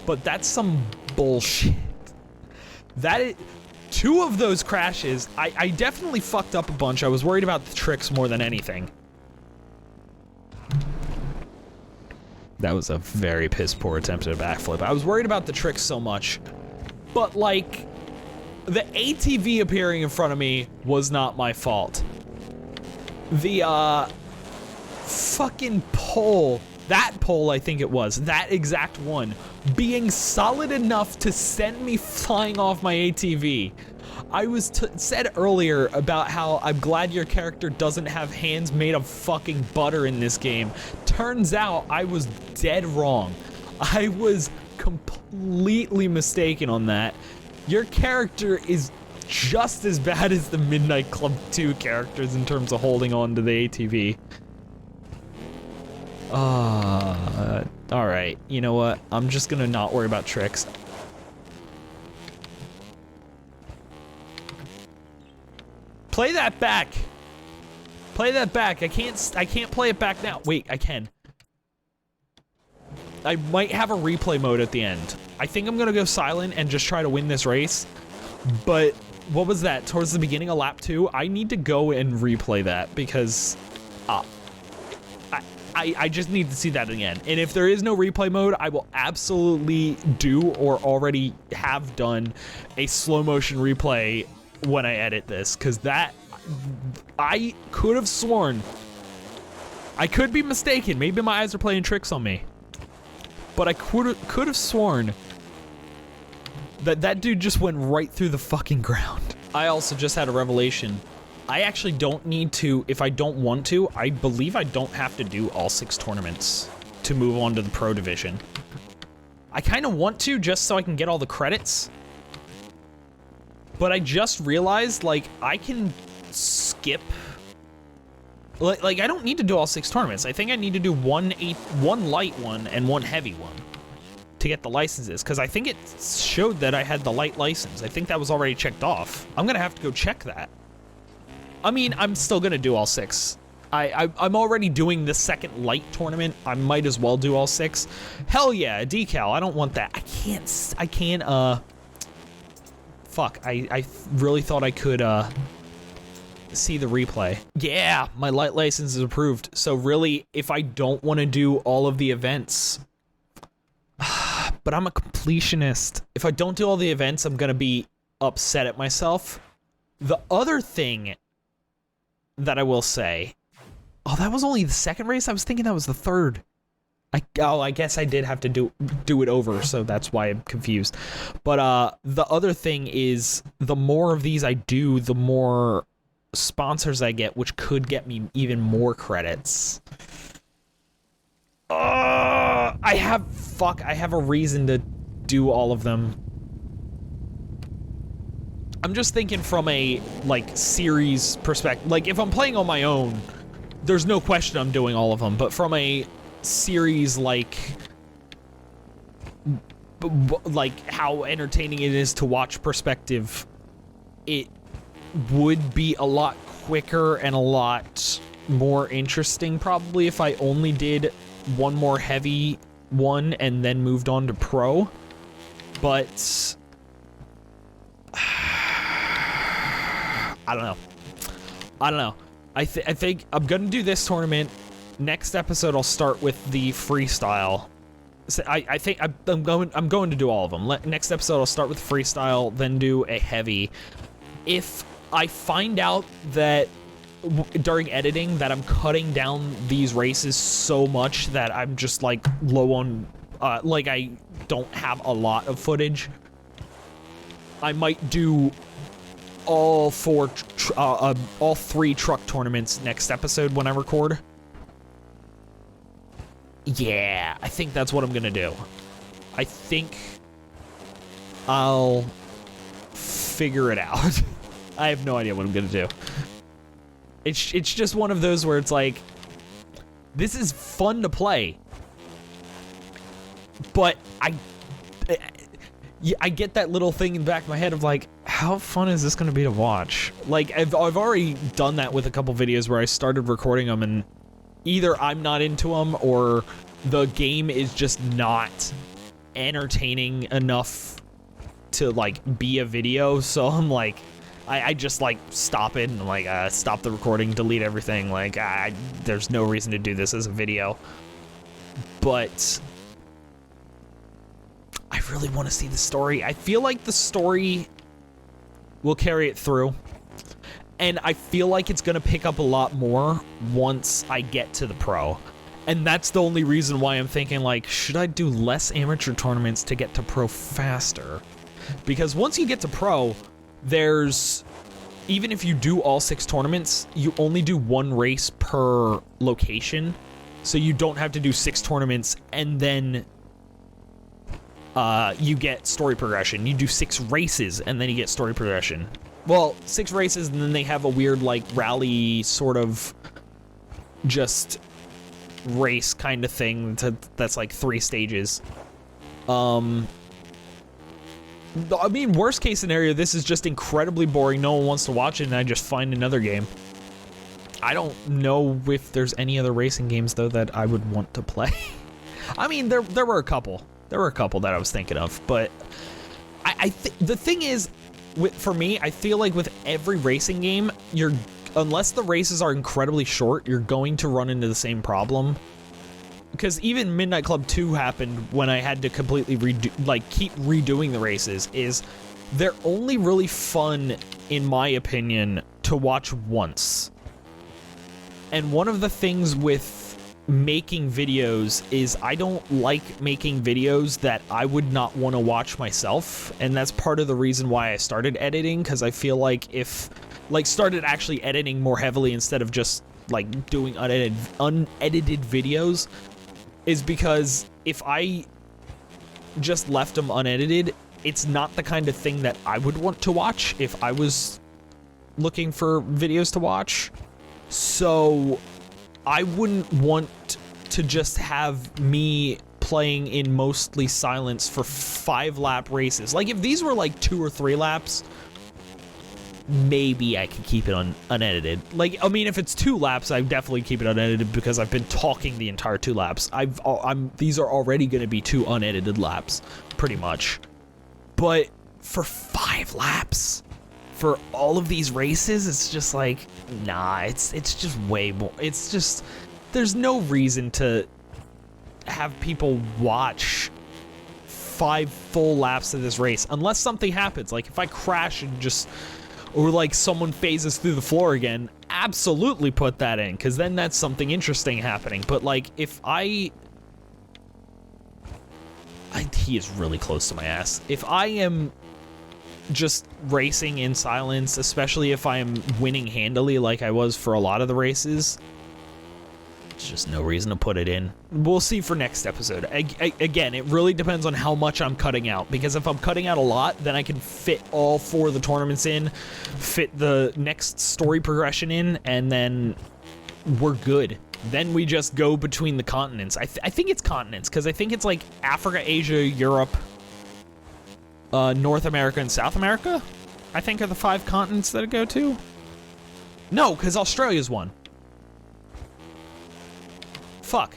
but that's some bullshit. Two of those crashes, I definitely fucked up a bunch. I was worried about the tricks more than anything. That was a very piss poor attempt at a backflip. I was worried about the tricks so much, but like, the ATV appearing in front of me was not my fault. The, fucking pole, that pole I think it was, that exact one, being solid enough to send me flying off my ATV. I was said earlier about how I'm glad your character doesn't have hands made of fucking butter in this game. Turns out I was dead wrong. I was completely mistaken on that. Your character is just as bad as the Midnight Club 2 characters in terms of holding on to the ATV. Alright, you know what? I'm just gonna not worry about tricks. Play that back! Play that back. I can't play it back now. Wait, I can. I might have a replay mode at the end. I think I'm gonna go silent and just try to win this race. But what was that? Towards the beginning of lap 2? I need to go and replay that because I just need to see that again. And if there is no replay mode, I will absolutely do or already have done a slow motion replay when I edit this, because that I could have sworn, I could be mistaken, maybe my eyes are playing tricks on me, but I could have sworn that that dude just went right through the fucking ground. I also just had a revelation. I actually don't need to, if I don't want to, I believe I don't have to do all 6 tournaments to move on to the pro division. I kind of want to just so I can get all the credits, but I just realized, like, I can skip, like I don't need to do all 6 tournaments. I think I need to do one light one and one heavy one to get the licenses, because I think it showed that I had the light license. I think that was already checked off. I'm gonna have to go check that. I mean, I'm still gonna do all 6. I'm already doing the second light tournament. I might as well do all 6. Hell yeah, a decal. I don't want that. I can't, fuck, I really thought I could, see the replay. Yeah, my light license is approved. So really, if I don't want to do all of the events, but I'm a completionist. If I don't do all the events, I'm gonna be upset at myself. The other thing that I will say, oh, that was only the second race? I was thinking that was the third. I guess I did have to do it over, so that's why I'm confused. But the other thing is, the more of these I do, the more sponsors I get, which could get me even more credits. I have a reason to do all of them. I'm just thinking from a, like, series perspective. Like, if I'm playing on my own, there's no question I'm doing all of them, but from a series, like how entertaining it is to watch perspective, it would be a lot quicker and a lot more interesting probably if I only did one more heavy one and then moved on to pro. But I don't know. I think I'm gonna do this tournament. Next episode, I'll start with the freestyle. So I think I'm going to do all of them. Next episode, I'll start with freestyle, then do a heavy. If I find out that during editing that I'm cutting down these races so much that I'm just like low on, like I don't have a lot of footage, I might do all 3 truck tournaments next episode when I record. Yeah, I think that's what I'm gonna do. I think I'll figure it out. I have no idea what I'm gonna do. It's just one of those where it's like, this is fun to play, but I get that little thing in the back of my head of like, how fun is this going to be to watch? Like, I've already done that with a couple videos where I started recording them and either I'm not into them or the game is just not entertaining enough to, like, be a video. So I'm like, I just, like, stop it and, like, stop the recording, delete everything. Like, there's no reason to do this as a video. But I really want to see the story. I feel like the story will carry it through. And I feel like it's going to pick up a lot more once I get to the pro. And that's the only reason why I'm thinking, like, should I do less amateur tournaments to get to pro faster? Because once you get to pro, there's, even if you do all 6 tournaments, you only do 1 race per location. So you don't have to do 6 tournaments and then you get story progression. You do 6 races and then you get story progression. Well, 6 races and then they have a weird, like, rally sort of just race kind of thing that's like 3 stages. I mean, worst case scenario, this is just incredibly boring. No one wants to watch it, and I just find another game. I don't know if there's any other racing games, though, that I would want to play. I mean, there were a couple. There were a couple that I was thinking of, but the thing is, for me, I feel like with every racing game, unless the races are incredibly short, you're going to run into the same problem. Because even Midnight Club 2 happened when I had to completely keep redoing the races, is they're only really fun, in my opinion, to watch once. And one of the things with making videos is I don't like making videos that I would not want to watch myself, and that's part of the reason why I started editing, because I feel like if, like, started actually editing more heavily instead of just, like, doing unedited videos, is because if I just left them unedited, it's not the kind of thing that I would want to watch if I was looking for videos to watch. So I wouldn't want to just have me playing in mostly silence for 5-lap races. Like, if these were like 2 or 3 laps, maybe I could keep it unedited. Like, I mean, if it's 2 laps, I definitely keep it unedited because I've been talking the entire 2 laps. These are already going to be 2 unedited laps, pretty much. But for 5 laps, for all of these races, it's just like, nah, it's just way more. It's just, there's no reason to have people watch 5 full laps of this race unless something happens. Like, if I crash and just, or like someone phases through the floor again, absolutely put that in, because then that's something interesting happening. But like, if he is really close to my ass. If I am just racing in silence, especially if I am winning handily like I was for a lot of the races, there's just no reason to put it in. We'll see for next episode. Again, it really depends on how much I'm cutting out, because if I'm cutting out a lot, then I can fit all 4 of the tournaments in, fit the next story progression in, and then we're good. Then we just go between the continents. I think it's continents, because I think it's like Africa, Asia, Europe, North America, and South America, I think, are the 5 continents that I go to. No, because Australia's one. Fuck.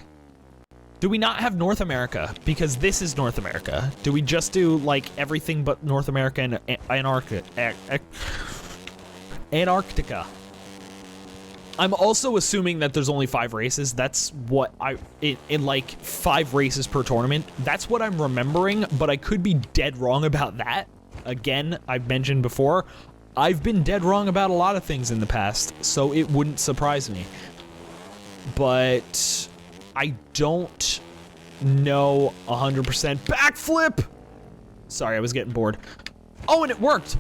Do we not have North America? Because this is North America. Do we just do, like, everything but North America and Antarctica? I'm also assuming that there's only 5 races. That's what in like 5 races per tournament. That's what I'm remembering, but I could be dead wrong about that. Again, I've mentioned before, I've been dead wrong about a lot of things in the past, so it wouldn't surprise me. But I don't know 100%. Backflip! Sorry, I was getting bored. Oh, and it worked!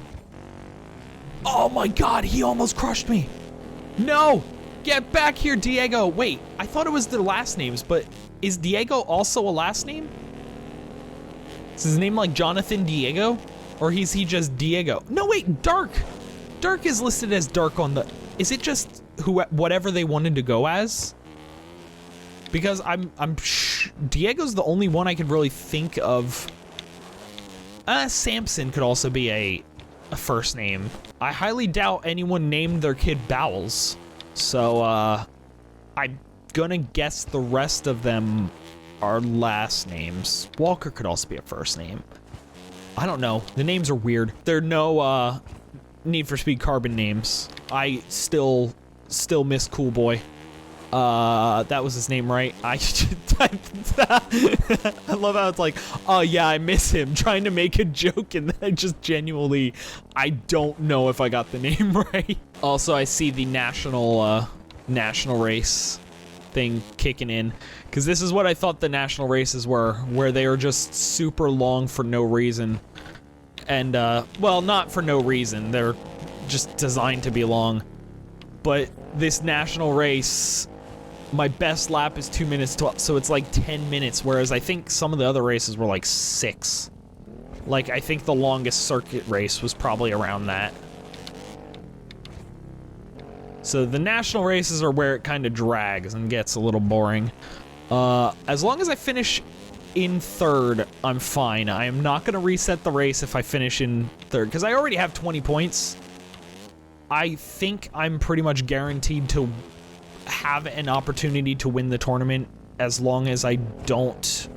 Oh my god, he almost crushed me! No! Get back here, Diego! Wait, I thought it was their last names, but is Diego also a last name? Is his name like Jonathan Diego? Or is he just Diego? No, wait, Dark! Dark is listed as Dark on the... Is it just whatever they wanted to go as? Because Diego's the only one I could really think of. Samson could also be a first name. I highly doubt anyone named their kid Bowels. So, I'm gonna guess the rest of them are last names. Walker could also be a first name. I don't know. The names are weird. There are no, Need for Speed Carbon names. I still miss Cool Boy. That was his name, right? I love how it's like, oh yeah, I miss him, trying to make a joke, and then I just genuinely, I don't know if I got the name right. Also, I see the national race thing kicking in, because this is what I thought the national races were, where they are just super long for no reason. And, well, not for no reason, they're just designed to be long. But this national race, my best lap is 2 minutes 12, so it's like 10 minutes, whereas I think some of the other races were like 6. Like, I think the longest circuit race was probably around that. So the national races are where it kind of drags and gets a little boring. As long as I finish in 3rd, I'm fine. I am not going to reset the race if I finish in 3rd, because I already have 20 points. I think I'm pretty much guaranteed to have an opportunity to win the tournament as long as I don't,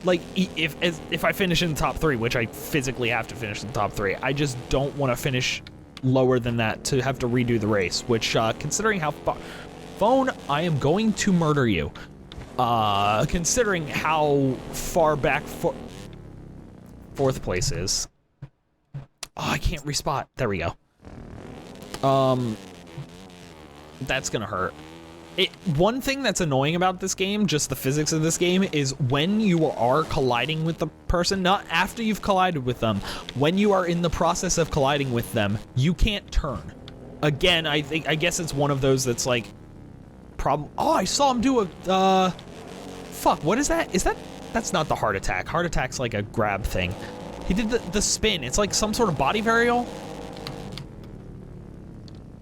like, if I finish in the top 3, which I physically have to finish in the top 3, I just don't want to finish lower than that to have to redo the race, which, considering how phone, I am going to murder you. Considering how far back 4th place is. Oh, I can't respot. There we go. That's gonna hurt. One thing that's annoying about this game, just the physics of this game, is when you are colliding with the person, not after you've collided with them, when you are in the process of colliding with them, you can't turn. Again, I guess it's one of those that's like, oh, I saw him do a, fuck, what is that? That's not the heart attack. Heart attack's like a grab thing. He did the spin. It's like some sort of body varial.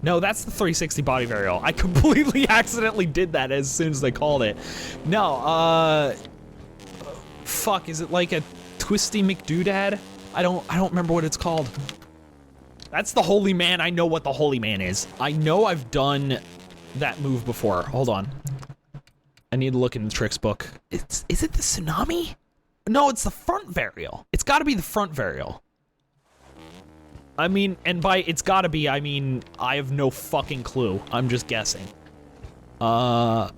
No, that's the 360 body varial. I completely accidentally did that as soon as they called it. No, fuck, is it like a twisty McDoodad? I don't remember what it's called. That's the Holy Man. I know what the Holy Man is. I know I've done that move before. Hold on. I need to look in the tricks book. Is it the tsunami? No, it's the front varial. It's gotta be the front varial. I mean, and by it's gotta be, I mean, I have no fucking clue. I'm just guessing. So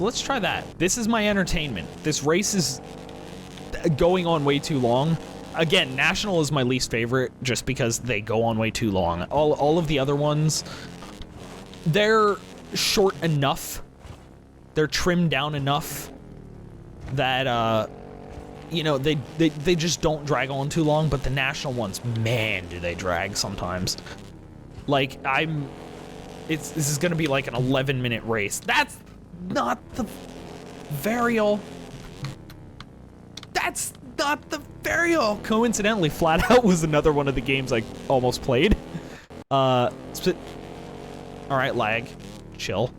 let's try that. This is my entertainment. This race is going on way too long. Again, National is my least favorite just because they go on way too long. All of the other ones, they're short enough. They're trimmed down enough that, you know, they just don't drag on too long, but the National ones, man, do they drag sometimes. Like, this is gonna be like an 11-minute race. That's not the varial. That's not the varial. Coincidentally, Flat Out was another one of the games I almost played. All right, lag. Chill.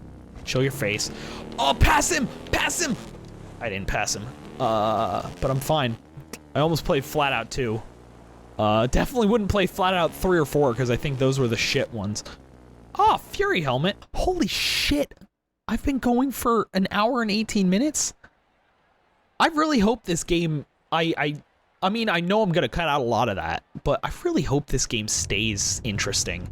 Chill your face. Oh, pass him! Pass him! I didn't pass him. But I'm fine. I almost played Flat Out 2. Definitely wouldn't play Flat Out 3 or 4 because I think those were the shit ones. Oh, Fury Helmet. Holy shit. I've been going for an hour and 18 minutes. I really hope this game, I mean, I know I'm gonna cut out a lot of that, but I really hope this game stays interesting.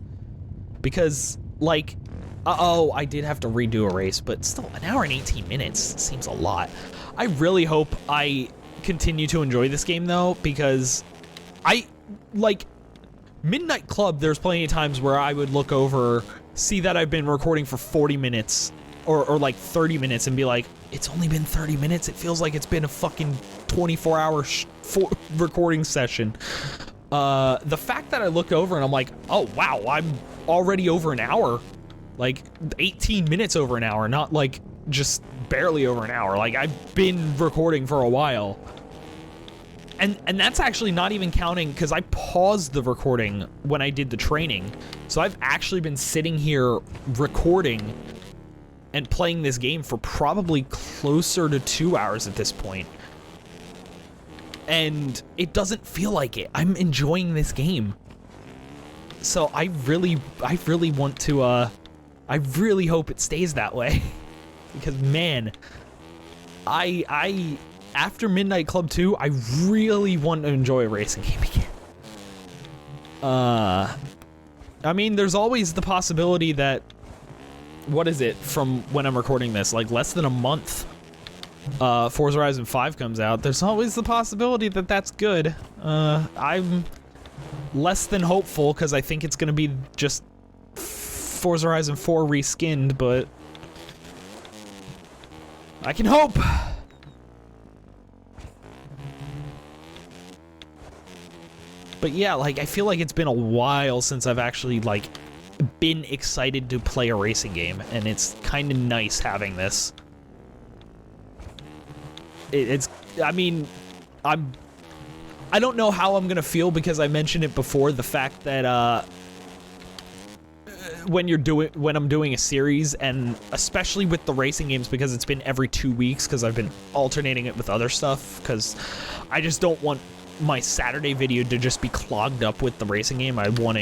Because, like, uh-oh, I did have to redo a race, but still, an hour and 18 minutes seems a lot. I really hope I continue to enjoy this game, though, because like, Midnight Club, there's plenty of times where I would look over, see that I've been recording for 40 minutes, or like 30 minutes, and be like, it's only been 30 minutes? It feels like it's been a fucking 24-hour recording session. The fact that I look over and I'm like, oh, wow, I'm already over an hour. Like, 18 minutes over an hour, not like just barely over an hour. Like, I've been recording for a while. And that's actually not even counting, because I paused the recording when I did the training. So I've actually been sitting here recording and playing this game for probably closer to 2 hours at this point. And it doesn't feel like it. I'm enjoying this game. So I really want to, I really hope it stays that way. Because, man, I after Midnight Club 2, I really want to enjoy a racing game again. I mean, there's always the possibility that, what is it from when I'm recording this, like less than a month, Forza Horizon 5 comes out. There's always the possibility that that's good. I'm less than hopeful because I think it's going to be just Forza Horizon 4 reskinned, but I can hope. But yeah, like, I feel like it's been a while since I've actually, like, been excited to play a racing game, and it's kind of nice having this. I mean, I don't know how I'm gonna feel because I mentioned it before, the fact that, when I'm doing a series, and especially with the racing games, because it's been every 2 weeks, because I've been alternating it with other stuff, because I just don't want my Saturday video to just be clogged up with the racing game. I want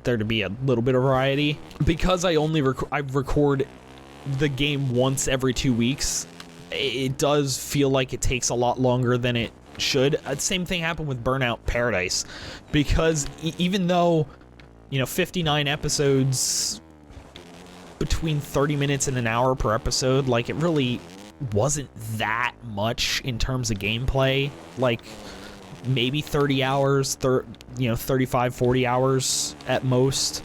there to be a little bit of variety. Because I record the game once every 2 weeks, it does feel like it takes a lot longer than it should. Same thing happened with Burnout Paradise, because even though, you know, 59 episodes, between 30 minutes and an hour per episode, like, it really wasn't that much in terms of gameplay. Like, maybe 30 hours, 35, 40 hours at most,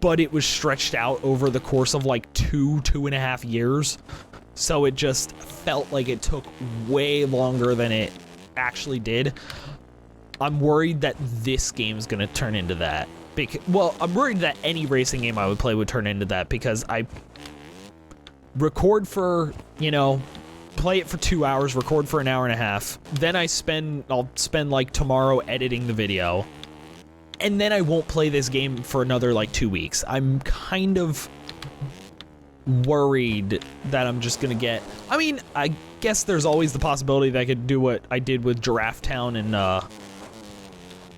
but it was stretched out over the course of like 2.5 years. So it just felt like it took way longer than it actually did. I'm worried that this game is going to turn into that. Well, I'm worried that any racing game I would play would turn into that, because I record for, you know, play it for 2 hours, record for an hour and a half, then I'll spend like tomorrow editing the video, and then I won't play this game for another like 2 weeks. I'm kind of worried that I'm just gonna get, I mean, I guess there's always the possibility that I could do what I did with Giraffe Town and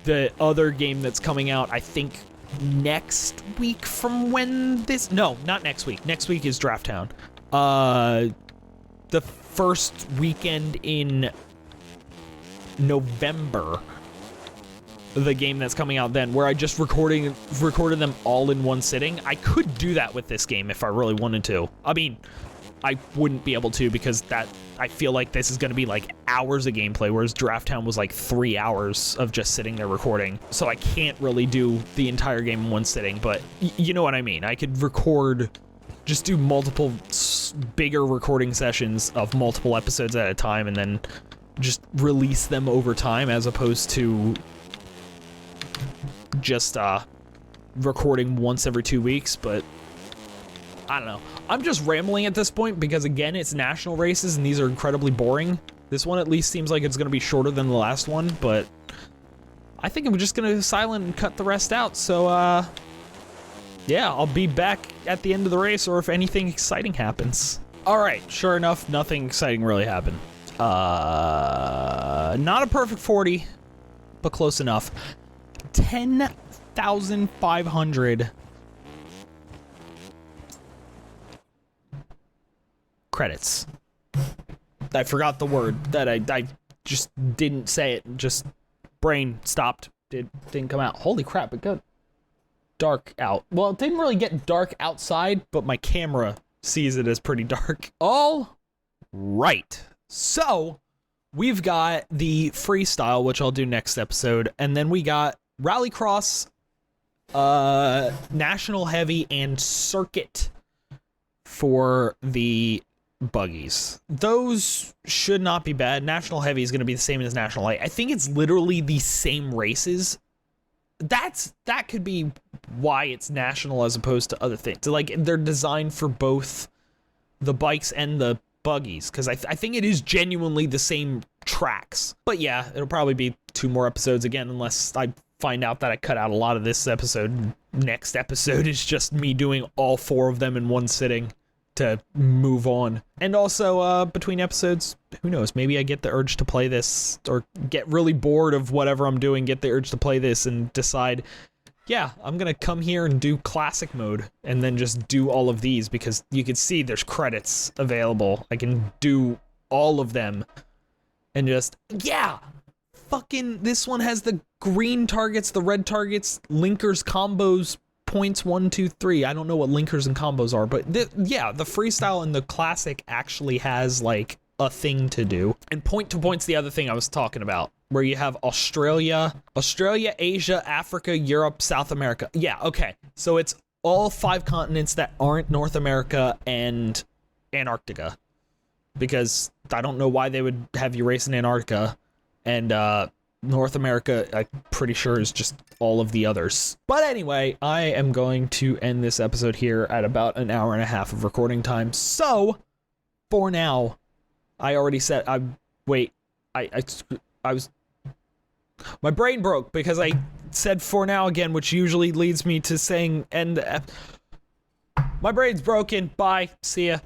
the other game that's coming out, I think next week from when this, no, not next week. Next week is Giraffe Town. The first weekend in November, the game that's coming out then, where I just recorded them all in one sitting. I could do that with this game if I really wanted to. I mean, I wouldn't be able to, because I feel like this is going to be like hours of gameplay, whereas Giraffe Town was like 3 hours of just sitting there recording. So I can't really do the entire game in one sitting, but you know what I mean. I could just do multiple bigger recording sessions of multiple episodes at a time, and then just release them over time, as opposed to just recording once every 2 weeks. But I don't know. I'm just rambling at this point because, again, it's national races and these are incredibly boring. This one at least seems like it's going to be shorter than the last one, but I think I'm just going to silent and cut the rest out. So, yeah, I'll be back at the end of the race, or if anything exciting happens. Alright, sure enough, nothing exciting really happened. Not a perfect 40, but close enough. 10,500 credits. I forgot the word that I just didn't say it. Just brain stopped. Didn't come out. Holy crap, it got dark out. Well, it didn't really get dark outside, but my camera sees it as pretty dark. All right. So we've got the freestyle, which I'll do next episode, and then we got Rallycross, National Heavy, and Circuit for the buggies. Those should not be bad. National Heavy is going to be the same as National Light. I think it's literally the same races. That could be why it's national as opposed to other things. Like, they're designed for both the bikes and the buggies, because I think it is genuinely the same tracks. But yeah, it'll probably be 2 more episodes again, unless I find out that I cut out a lot of this episode. Next episode is just me doing all 4 of them in one sitting to move on. And also, between episodes, who knows, maybe I get the urge to play this, or get really bored of whatever I'm doing, get the urge to play this, and decide, yeah, I'm gonna come here and do classic mode and then just do all of these because you can see there's credits available. I can do all of them and just, yeah! Fucking, this one has the green targets, the red targets, linkers, combos, points 1, 2, 3. I don't know what linkers and combos are, but yeah, the freestyle and the classic actually has like a thing to do. And point to point's the other thing I was talking about, where you have Australia, Asia, Africa, Europe, South America. Yeah, okay. So it's all 5 continents that aren't North America and Antarctica. Because I don't know why they would have you race in Antarctica, and North America, I'm pretty sure, is just all of the others. But anyway, I am going to end this episode here at about an hour and a half of recording time. So, for now, I already said, I was, my brain broke because I said for now again, which usually leads me to saying end. My brain's broken. Bye. See ya.